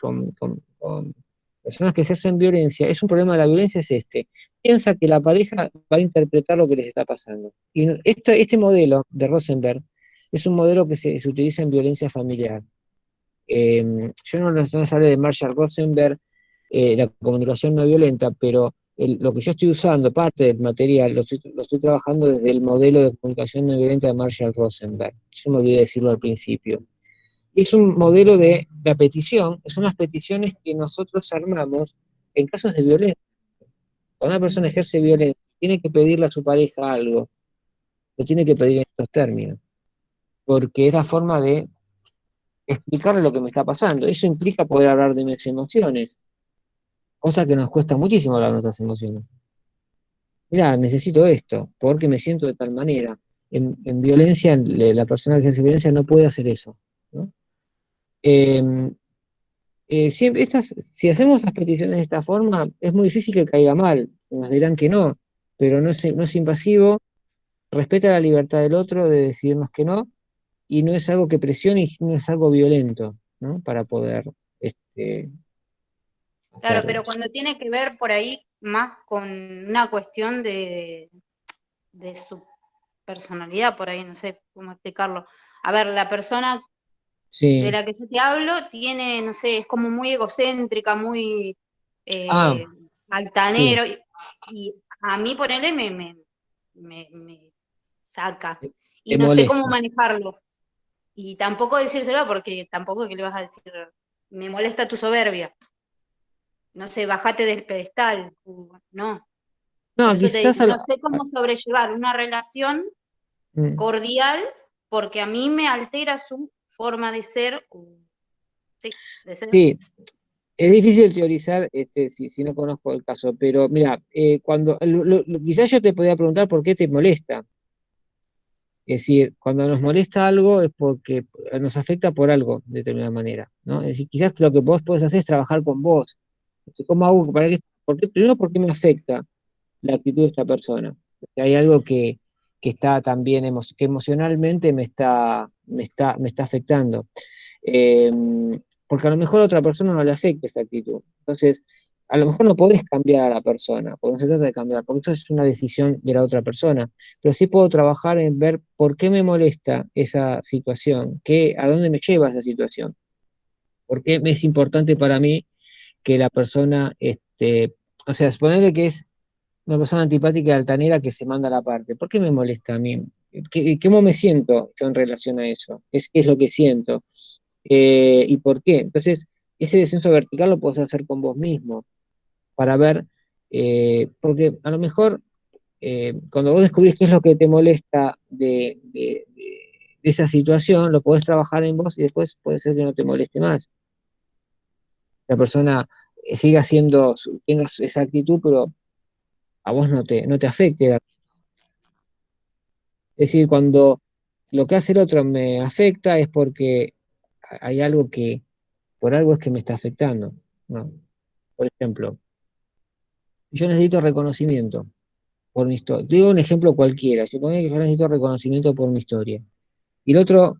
personas que ejercen violencia, es un problema de la violencia, es este. Piensa que la pareja va a interpretar lo que les está pasando. Y este modelo de Rosenberg es un modelo que se utiliza en violencia familiar. Yo no les hablé de Marshall Rosenberg, la comunicación no violenta, pero lo que yo estoy usando, parte del material, lo estoy trabajando desde el modelo de comunicación no violenta de Marshall Rosenberg. Yo me olvidé decirlo al principio. Es un modelo de la petición, son las peticiones que nosotros armamos en casos de violencia. Cuando una persona ejerce violencia, tiene que pedirle a su pareja algo, lo tiene que pedir en estos términos, porque es la forma de explicarle lo que me está pasando. Eso implica poder hablar de mis emociones, cosa que nos cuesta muchísimo hablar de nuestras emociones. Mirá, necesito esto, porque me siento de tal manera. En violencia, la persona que ejerce violencia no puede hacer eso, ¿no? Eh, si hacemos las peticiones de esta forma, es muy difícil que caiga mal. Nos dirán que no, pero no es invasivo, respeta la libertad del otro de decidirnos que no, y no es algo que presione y no es algo violento, ¿no? Para poder Claro, hacerlo. pero cuando tiene que ver por ahí más con una cuestión de su personalidad, por ahí, no sé cómo explicarlo. A ver, la persona de Sí. la que yo te hablo tiene, no sé, es como muy egocéntrica, muy Ah, eh, sí, altanero, y a mí por él me saca, y te no sé cómo molesta. manejarlo, y tampoco decírselo, porque tampoco que le vas a decir, me molesta tu soberbia, no sé, bajate del pedestal, no. Por No, eso te quizás digo, no sé cómo sobrellevar una relación mm, cordial, porque a mí me altera su forma de ser, sí, de ser. sí, es difícil teorizar si no conozco el caso, pero mira, quizás yo te podría preguntar por qué te molesta. Es decir, cuando nos molesta algo es porque nos afecta por algo, de determinada manera, ¿no? Es decir, quizás lo que vos podés hacer es trabajar con vos. ¿Cómo hago para que, primero, por qué me afecta la actitud de esta persona? Porque hay algo que está también, que emocionalmente me está afectando. Eh, Porque a lo mejor a otra persona no le afecta esa actitud. Entonces, a lo mejor no podés cambiar a la persona, porque no se trata de cambiar, porque eso es una decisión de la otra persona, pero sí puedo trabajar en ver por qué me molesta esa situación, a dónde me lleva esa situación, por qué es importante para mí que la persona, o sea, suponerle que es una persona antipática y altanera que se manda a la parte, ¿por qué me molesta a mí? ¿Cómo me siento yo en relación a eso? ¿Qué es lo que siento? ¿Y por qué? Entonces, ese descenso vertical lo puedes hacer con vos mismo para ver, porque a lo mejor cuando vos descubrís qué es lo que te molesta de esa situación, lo podés trabajar en vos y después puede ser que no te moleste más. La persona siga tenga esa actitud, pero a vos no te afecte. Es decir, cuando lo que hace el otro me afecta es porque hay algo por algo es que me está afectando, ¿no? Por ejemplo, yo necesito reconocimiento por mi historia. Digo un ejemplo cualquiera. Supongo que yo necesito reconocimiento por mi historia. Y el otro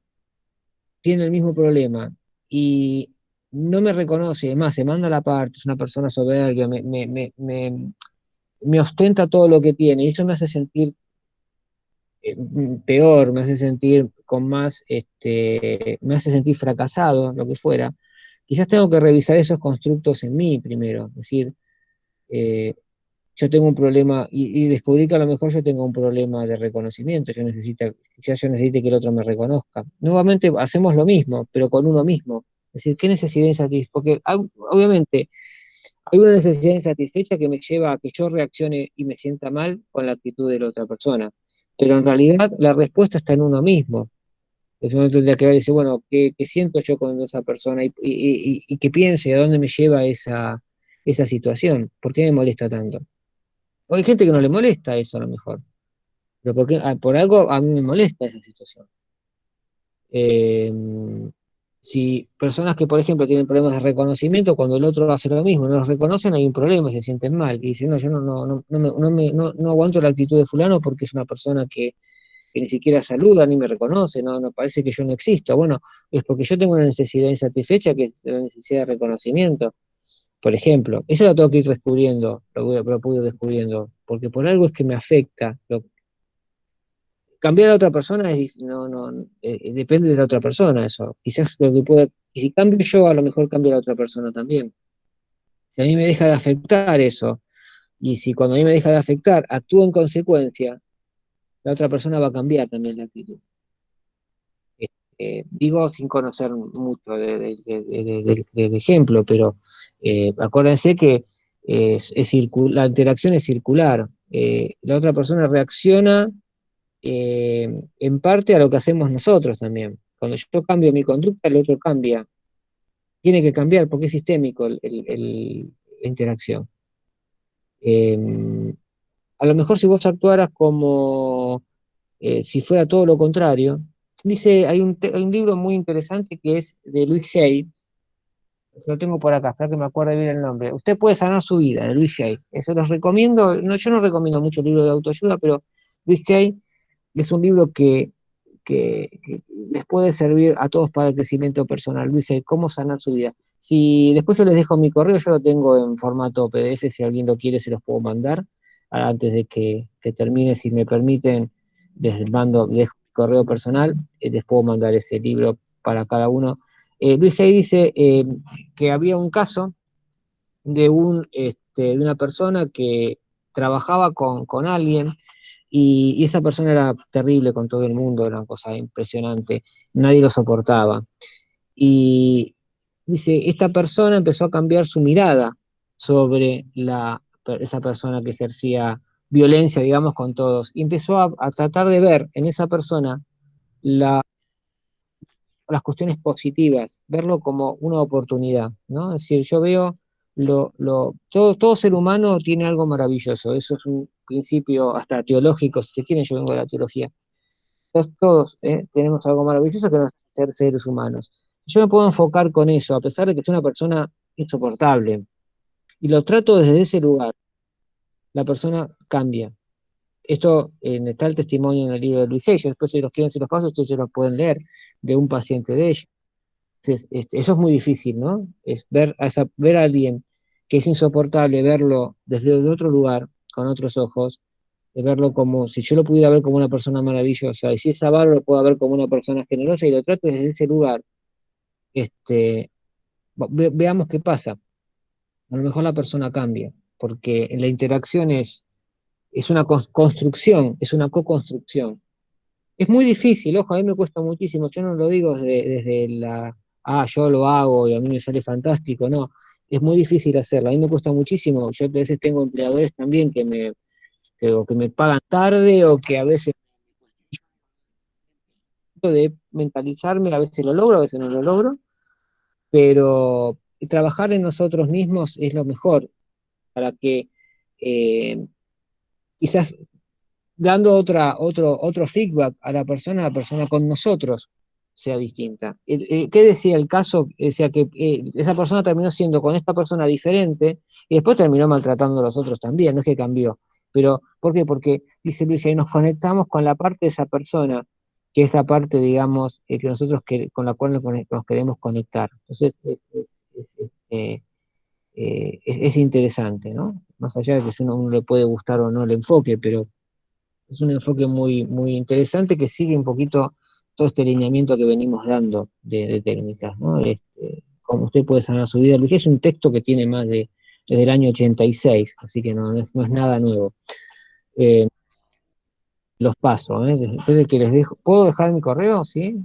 tiene el mismo problema y no me reconoce, además se manda a la parte, es una persona soberbia, me ostenta todo lo que tiene y eso me hace sentir peor, me hace sentir con más, me hace sentir fracasado, lo que fuera. Quizás tengo que revisar esos constructos en mí primero, es decir, eh, yo tengo un problema y descubrí que a lo mejor yo tengo un problema de reconocimiento, quizás yo necesite que el otro me reconozca. Nuevamente hacemos lo mismo, pero con uno mismo. Es decir, ¿qué necesidad insatisfecha? Porque obviamente hay una necesidad insatisfecha que me lleva a que yo reaccione y me sienta mal con la actitud de la otra persona. Pero en realidad la respuesta está en uno mismo. Entonces uno tendría que ver y decir, bueno, ¿qué siento yo con esa persona? Y qué pienso y a dónde me lleva esa situación. ¿Por qué me molesta tanto? O hay gente que no le molesta eso a lo mejor, pero por algo a mí me molesta esa situación. Eh, si personas que, por ejemplo, tienen problemas de reconocimiento, cuando el otro hace lo mismo, no los reconocen, hay un problema y se sienten mal. Y dicen, no, yo no aguanto la actitud de fulano porque es una persona que ni siquiera saluda ni me reconoce, no parece que yo no existo. Bueno, es porque yo tengo una necesidad insatisfecha que es la necesidad de reconocimiento. Por ejemplo, eso lo tengo que ir descubriendo, lo puedo ir descubriendo, porque por algo es que me afecta. Cambiar a otra persona depende de la otra persona eso. Quizás y si cambio yo, a lo mejor cambia la otra persona también. Si a mí me deja de afectar eso, y si cuando a mí me deja de afectar, actúo en consecuencia, la otra persona va a cambiar también la actitud. Digo sin conocer mucho del ejemplo, pero acuérdense que la interacción es circular. La otra persona reacciona en parte a lo que hacemos nosotros también. Cuando yo cambio mi conducta, el otro cambia. Tiene que cambiar porque es sistémico la interacción. A lo mejor si vos actuaras como si fuera todo lo contrario, hay un libro muy interesante que es de Luis Hay, lo tengo por acá, espera que me acuerde bien el nombre. Usted puede sanar su vida, de Luis Hay. Eso los recomiendo, no, yo no recomiendo mucho libros de autoayuda, pero Luis Hay es un libro que les puede servir a todos para el crecimiento personal. Luis Hay, cómo sanar su vida. Si después yo les dejo mi correo, yo lo tengo en formato PDF, si alguien lo quiere se los puedo mandar. Antes de que termine, si me permiten, les dejo mi correo personal, les puedo mandar ese libro para cada uno. Luis Hay dice que había un caso de una persona que trabajaba con alguien y esa persona era terrible con todo el mundo, era una cosa impresionante, nadie lo soportaba. Y dice, esta persona empezó a cambiar su mirada sobre esa persona que ejercía violencia, digamos, con todos, y empezó a tratar de ver en esa persona la las cuestiones positivas, verlo como una oportunidad, ¿no? Es decir, yo veo todo ser humano tiene algo maravilloso, eso es un principio hasta teológico, si se quieren, yo vengo de la teología. Todos tenemos algo maravilloso que nos hace ser seres humanos. Yo me puedo enfocar con eso, a pesar de que soy una persona insoportable, y lo trato desde ese lugar, la persona cambia. Esto está el testimonio en el libro de Luis Hay, después si los quieren, si los pasos, ustedes se los pueden leer, de un paciente de ella. Entonces, eso es muy difícil, ¿no? Es ver a alguien que es insoportable verlo desde otro lugar, con otros ojos, de verlo como, si yo lo pudiera ver como una persona maravillosa, y si es avaro lo puedo ver como una persona generosa y lo trato desde ese lugar, este, veamos qué pasa. A lo mejor la persona cambia, porque la interacción es una construcción, es una co-construcción. Es muy difícil, ojo, a mí me cuesta muchísimo, yo no lo digo desde yo lo hago y a mí me sale fantástico, no, es muy difícil hacerlo, a mí me cuesta muchísimo, yo a veces tengo empleadores también o que me pagan tarde o que a veces de mentalizarme, a veces lo logro, a veces no lo logro, pero trabajar en nosotros mismos es lo mejor para que eh, quizás dando otro feedback a la persona con nosotros sea distinta. ¿Qué decía el caso? Decía que esa persona terminó siendo con esta persona diferente y después terminó maltratando a los otros también, no es que cambió. Pero, ¿por qué? Porque, dice Luis, que nos conectamos con la parte de esa persona, que es la parte, digamos, que nosotros con la cual nos queremos conectar. Entonces, es interesante, ¿no? Más allá de que uno le puede gustar o no el enfoque, pero es un enfoque muy interesante que sigue un poquito todo este lineamiento que venimos dando de técnicas, ¿no? Como usted puede sanar su vida. Es un texto que tiene desde el año 86, así que no es nada nuevo. Eh, los pasos, ¿eh? Después de que les dejo, ¿puedo dejar mi correo? ¿Sí?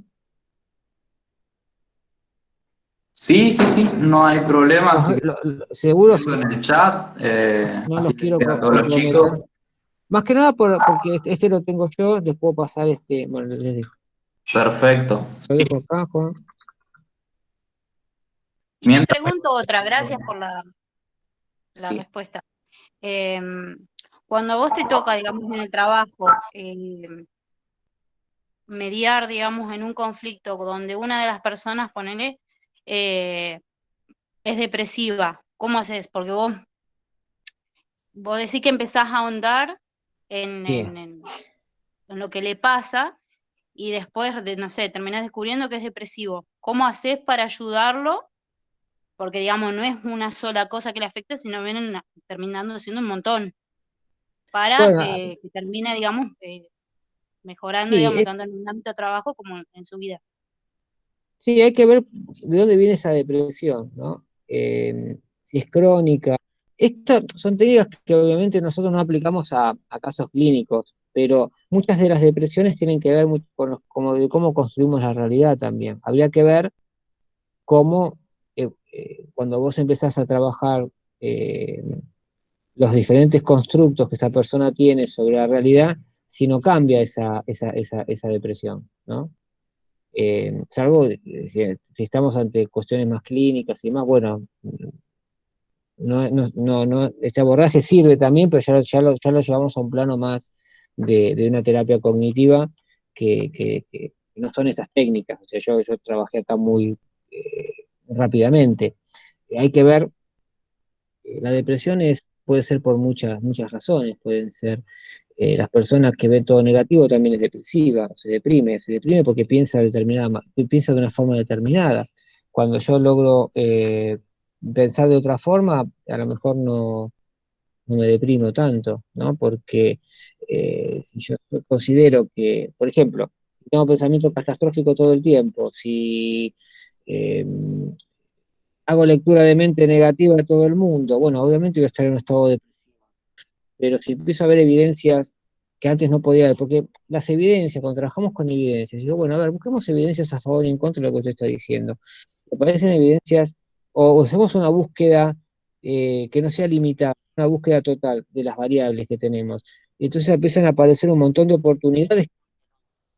Sí, sí, sí, no hay problema, así que Seguro, tengo en el chat, no así los les quiero queda a todos los comprometer. chicos. Más que nada porque este lo tengo yo, les puedo pasar bueno, les dejo. Perfecto. Lo Sí. dejo acá, Juan. Y te Mientras, pregunto otra, gracias por la Sí. respuesta. Cuando a vos te toca, digamos, en el trabajo, mediar, digamos, en un conflicto donde una de las personas, ponele, eh, es depresiva, ¿cómo haces? Porque vos decís que empezás a ahondar en, Sí. en- en- en lo que le pasa y después, no sé, terminás descubriendo que es depresivo. ¿Cómo haces para ayudarlo? Porque, digamos, no es una sola cosa que le afecte, sino vienen terminando siendo un montón para Bueno, que termine, digamos, mejorando, sí, digamos, tanto en un ámbito de trabajo como en su vida. sí, hay que ver de dónde viene esa depresión, ¿no? Si es crónica. Estas son técnicas que obviamente nosotros no aplicamos a casos clínicos, pero muchas de las depresiones tienen que ver mucho con de cómo construimos la realidad también. Habría que ver cómo, cuando vos empezás a trabajar eh, los diferentes constructos que esta persona tiene sobre la realidad, si no cambia esa depresión, ¿no? Salvo si estamos ante cuestiones más clínicas y más, bueno, este abordaje sirve también, pero ya lo llevamos a un plano más de una terapia cognitiva que no son estas técnicas. O sea, yo trabajé acá muy rápidamente. Hay que ver, la depresión puede ser por muchas razones, pueden ser las personas que ven todo negativo también es depresiva, se deprime porque piensa de una forma determinada. Cuando yo logro pensar de otra forma, a lo mejor no me deprimo tanto, ¿no? Porque si yo considero que, por ejemplo, tengo pensamiento catastrófico todo el tiempo, si eh, hago lectura de mente negativa de todo el mundo, bueno, obviamente voy a estar en un estado de, pero si empiezo a ver evidencias que antes no podía ver, porque las evidencias, cuando trabajamos con evidencias, digo, bueno, a ver, busquemos evidencias a favor y en contra de lo que usted está diciendo. Aparecen evidencias, o hacemos una búsqueda que no sea limitada, una búsqueda total de las variables que tenemos. Y entonces empiezan a aparecer un montón de oportunidades que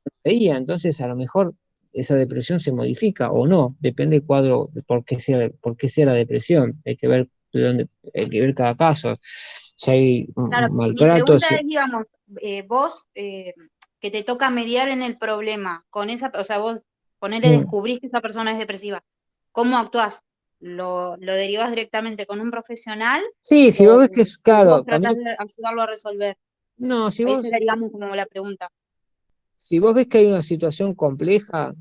no veía, entonces a lo mejor esa depresión se modifica o no, depende del cuadro, de por qué sea la depresión, hay que ver hay que ver cada caso, si hay Claro, mi maltrato, pregunta es, digamos, vos que te toca mediar en el problema con esa, o sea, vos ponele, Mm. descubrís que esa persona es depresiva, ¿cómo actuás? ¿Lo derivás directamente con un profesional Sí, si vos ves que es o vos claro, para mí, tratás de ayudarlo a resolver? no, si Esa vos, era, digamos, como la pregunta. si vos ves que hay una situación compleja,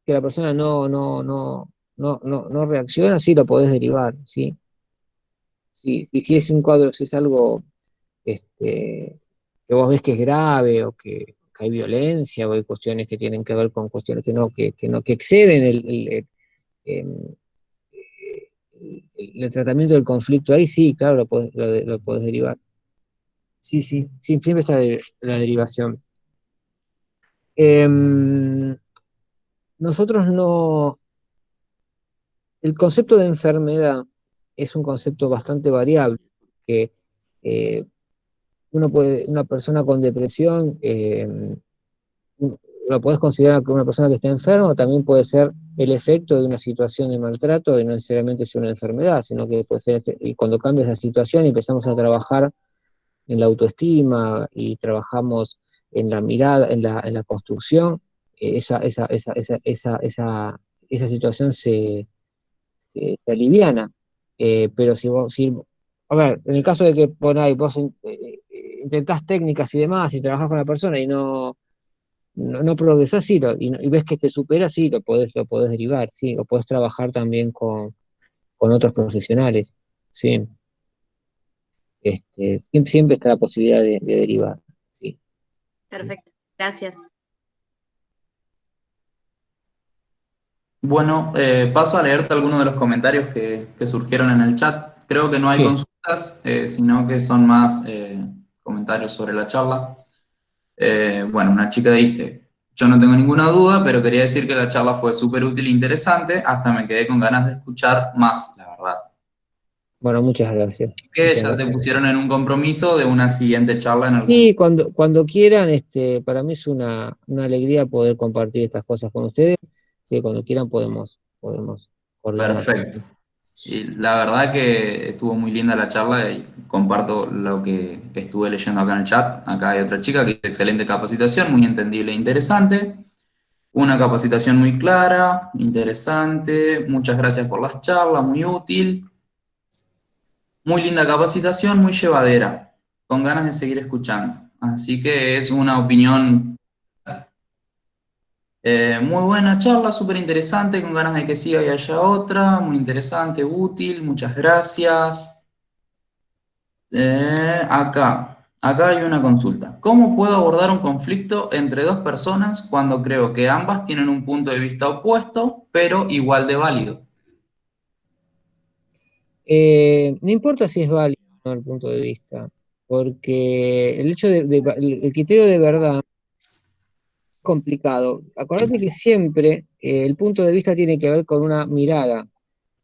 que la persona no reacciona, sí lo podés derivar, sí. Si es un cuadro, si es algo que vos ves que es grave o que hay violencia o hay cuestiones que tienen que ver con cuestiones que exceden em, el tratamiento del conflicto ahí, sí, claro, lo podés derivar. Sí, sí, sí, siempre está la derivación. Em, nosotros no, el concepto de enfermedad es un concepto bastante variable, que eh, una persona con depresión, lo podés considerar como una persona que está enferma, o también puede ser el efecto de una situación de maltrato, y no necesariamente es una enfermedad, sino que puede ser, y cuando cambia esa situación y empezamos a trabajar en la autoestima y trabajamos en la mirada, en la construcción, esa situación se aliviana. Pero a ver, en el caso de que vos intentás técnicas y demás y trabajás con la persona y no progresás, sí, y ves que te supera, sí, lo podés derivar, sí, o podés trabajar también con otros profesionales, sí. Siempre está la posibilidad de derivar, sí. Perfecto, gracias. Bueno, paso a leerte algunos de los comentarios que surgieron en el chat. Creo que no hay Sí. consultas, sino que son más comentarios sobre la charla. Bueno, una chica dice, yo no tengo ninguna duda, pero quería decir que la charla fue súper útil e interesante, hasta me quedé con ganas de escuchar más, la verdad. Bueno, muchas gracias. Que Muchas ya te gracias. pusieron en un compromiso de una siguiente charla en algún... Y cuando quieran, para mí es una alegría poder compartir estas cosas con ustedes. Sí, cuando quieran podemos coordinar. Perfecto. Y la verdad que estuvo muy linda la charla y comparto lo que estuve leyendo acá en el chat. Acá hay otra chica que dice excelente capacitación, muy entendible e interesante. Una capacitación muy clara, interesante. Muchas gracias por las charlas, muy útil. Muy linda capacitación, muy llevadera, con ganas de seguir escuchando. Así que es una opinión muy buena charla, súper interesante, con ganas de que siga y haya otra. Muy interesante, útil, muchas gracias. Acá hay una consulta. ¿Cómo puedo abordar un conflicto entre dos personas cuando creo que ambas tienen un punto de vista opuesto, pero igual de válido? No importa si es válido o no el punto de vista, porque el hecho el criterio de verdad es complicado. Acordate que siempre el punto de vista tiene que ver con una mirada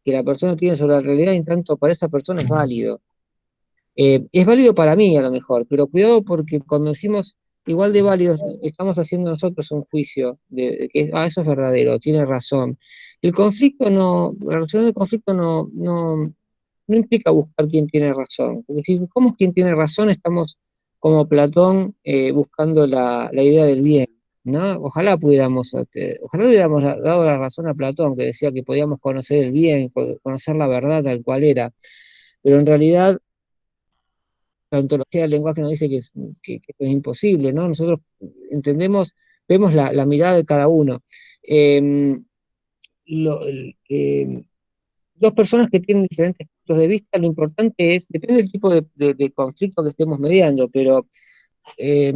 que la persona tiene sobre la realidad, y en tanto para esa persona es válido. Es válido para mí a lo mejor, pero cuidado, porque cuando decimos igual de válidos, estamos haciendo nosotros un juicio de que eso es verdadero, tiene razón. La resolución del conflicto no implica buscar quién tiene razón, porque si buscamos quién tiene razón, estamos como Platón, buscando la idea del bien, ¿no? Ojalá hubiéramos dado la razón a Platón, que decía que podíamos conocer el bien, conocer la verdad tal cual era, pero en realidad la ontología del lenguaje nos dice que es imposible, ¿no? Nosotros entendemos, vemos la mirada de cada uno. Eh, lo- el- eh, Dos personas que tienen diferentes puntos de vista, lo importante depende del tipo de conflicto que estemos mediando, pero eh,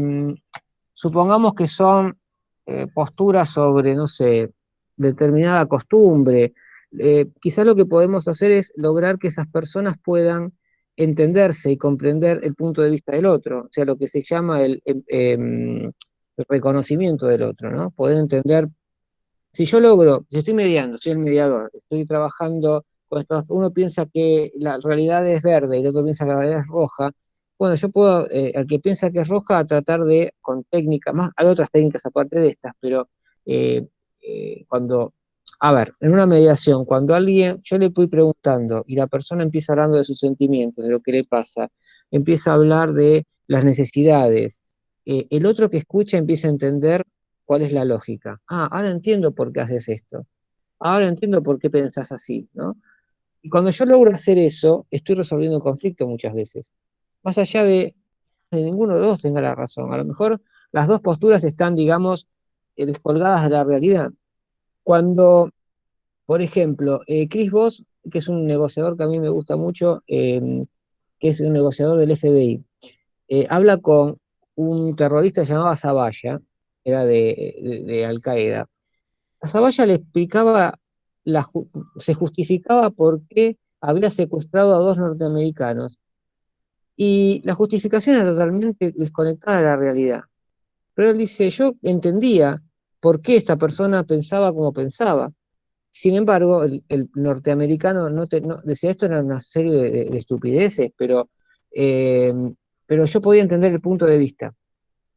supongamos que son posturas sobre, no sé, determinada costumbre. Quizás lo que podemos hacer es lograr que esas personas puedan entenderse y comprender el punto de vista del otro, o sea, lo que se llama el reconocimiento del otro, ¿no? Poder entender, si estoy mediando, soy el mediador, estoy trabajando con estos, uno piensa que la realidad es verde y el otro piensa que la realidad es roja. Bueno, yo puedo, al que piensa que es roja, tratar de, con técnicas más, hay otras técnicas aparte de estas, pero eh, a ver, en una mediación, cuando yo le voy preguntando y la persona empieza hablando de sus sentimientos, de lo que le pasa, empieza a hablar de las necesidades, el otro que escucha empieza a entender cuál es la lógica. Ah, ahora entiendo por qué haces esto. Ahora entiendo por qué pensás así, ¿no? Y cuando yo logro hacer eso, estoy resolviendo un conflicto muchas veces. Más allá de ninguno de los dos tenga la razón. A lo mejor las dos posturas están, digamos, descolgadas de la realidad. Cuando, por ejemplo, Chris Voss que es un negociador que a mí me gusta mucho, que es un negociador del FBI. Habla con un terrorista llamado Zabaya, era de Al Qaeda. A Zabaya le explicaba, se justificaba por qué había secuestrado a dos norteamericanos. Y la justificación era totalmente desconectada de la realidad. Pero él dice, yo entendía por qué esta persona pensaba como pensaba. Sin embargo, el norteamericano decía, esto era una serie de estupideces, eh, pero yo podía entender el punto de vista.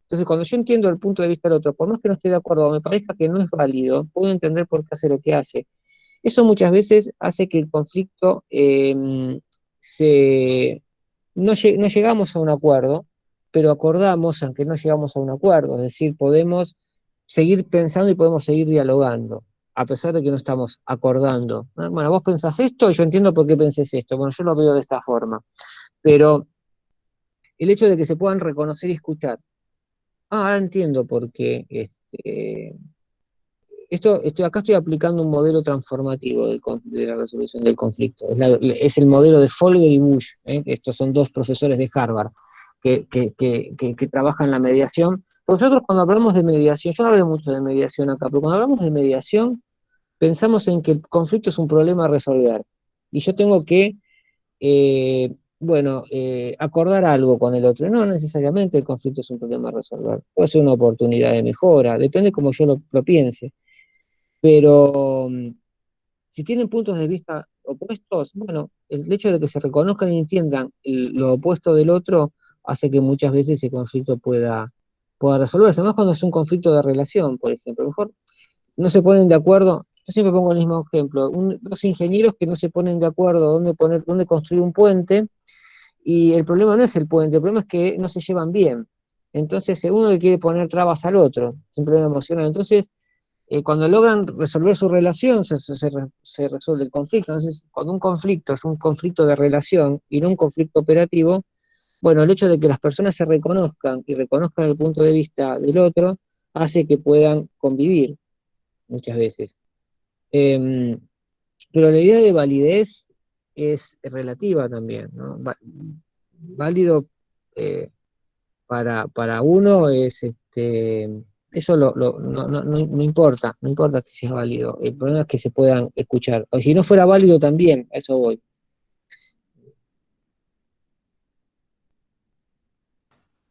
Entonces, cuando yo entiendo el punto de vista del otro, por más que no esté de acuerdo o me parezca que no es válido, puedo entender por qué hace lo que hace. Eso muchas veces hace que el conflicto no llegamos a un acuerdo, pero acordamos, aunque no llegamos a un acuerdo, es decir, podemos seguir pensando y podemos seguir dialogando, a pesar de que no estamos acordando. Bueno, vos pensás esto y yo entiendo por qué pensés esto, bueno, yo lo veo de esta forma, pero el hecho de que se puedan reconocer y escuchar, ahora entiendo por qué, acá estoy aplicando un modelo transformativo de la resolución del conflicto. Es el modelo de Folger y Bush. Estos son dos profesores de Harvard que trabajan la mediación. Nosotros cuando hablamos de mediación, yo no hablo mucho de mediación acá, pero cuando hablamos de mediación, pensamos en que el conflicto es un problema a resolver. Y yo tengo que, acordar algo con el otro. No necesariamente el conflicto es un problema a resolver. Puede ser una oportunidad de mejora, depende como yo lo piense. Pero si tienen puntos de vista opuestos, bueno, el hecho de que se reconozcan y entiendan lo opuesto del otro hace que muchas veces ese conflicto pueda resolverse. Además, cuando es un conflicto de relación, por ejemplo, a lo mejor no se ponen de acuerdo. Yo siempre pongo el mismo ejemplo: dos ingenieros que no se ponen de acuerdo dónde construir un puente, y el problema no es el puente, el problema es que no se llevan bien. Entonces, uno le quiere poner trabas al otro, es un problema emocional. Entonces, cuando logran resolver su relación, se resuelve el conflicto. Entonces, cuando un conflicto es un conflicto de relación y no un conflicto operativo, bueno, el hecho de que las personas se reconozcan y reconozcan el punto de vista del otro hace que puedan convivir muchas veces. Em, pero la idea de validez es relativa también, ¿no? Válido, eh, para uno es eso no importa, no importa que sea válido, el problema es que se puedan escuchar. O si no fuera válido también, a eso voy.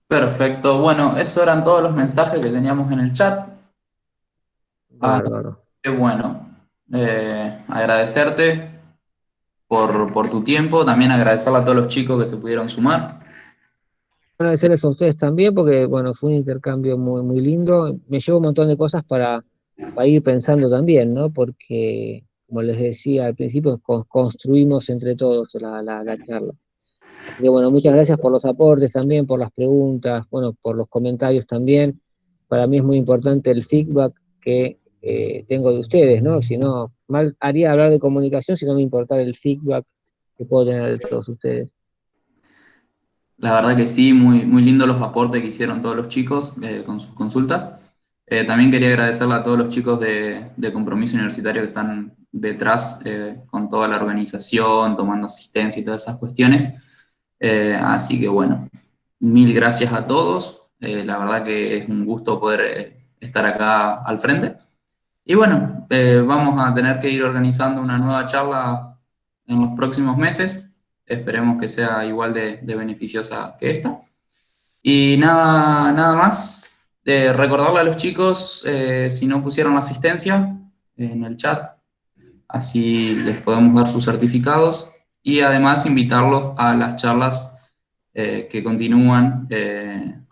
Perfecto. Bueno, esos eran todos los mensajes que teníamos en el chat. Así Bárbaro. que bueno, agradecerte por tu tiempo, también agradecerle a todos los chicos que se pudieron sumar. Agradecerles a ustedes también porque, bueno, fue un intercambio muy, muy lindo. Me llevo un montón de cosas para ir pensando también, ¿no? Porque, como les decía al principio, construimos entre todos la charla. Así que bueno, muchas gracias por los aportes también, por las preguntas, bueno, por los comentarios también. Para mí es muy importante el feedback que tengo de ustedes, ¿no? Si no, mal haría hablar de comunicación si no me importara el feedback que puedo tener de todos ustedes. La verdad que sí, muy, muy lindo los aportes que hicieron todos los chicos con sus consultas. También quería agradecerle a todos los chicos de Compromiso Universitario que están detrás con toda la organización, tomando asistencia y todas esas cuestiones. Así que bueno, mil gracias a todos. La verdad que es un gusto poder estar acá al frente. Y bueno, vamos a tener que ir organizando una nueva charla en los próximos meses. Esperemos que sea igual de beneficiosa que esta. Y nada, nada más. Recordarle a los chicos, si no pusieron la asistencia en el chat, así les podemos dar sus certificados. Y además invitarlos a las charlas que continúan de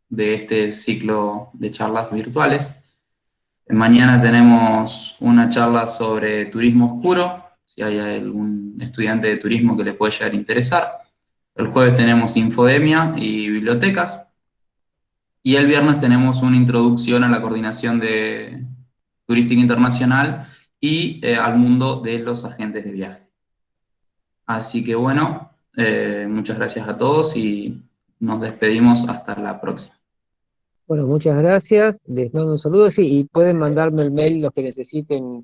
este ciclo de charlas virtuales. Mañana tenemos una charla sobre turismo oscuro, si hay algún estudiante de turismo que le puede llegar a interesar. El jueves tenemos infodemia y bibliotecas. Y el viernes tenemos una introducción a la coordinación de turística internacional y al mundo de los agentes de viaje. Así que bueno, muchas gracias a todos y nos despedimos hasta la próxima. Bueno, muchas gracias, les mando un saludo, sí, y pueden mandarme el mail los que necesiten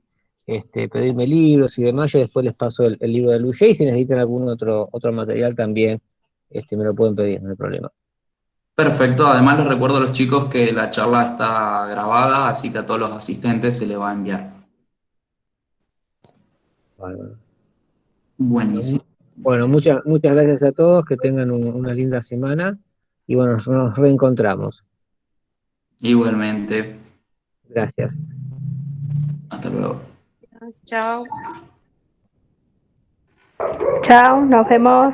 pedirme libros y demás, yo después les paso el libro de Luis, y si necesitan algún otro material también, me lo pueden pedir, no hay problema. Perfecto, además les recuerdo a los chicos que la charla está grabada, así que a todos los asistentes se les va a enviar. Bueno, Buenísimo. bueno, muchas gracias a todos, que tengan una linda semana, y bueno, nos reencontramos. Igualmente. Gracias. Hasta luego. Chao. Chao, nos vemos.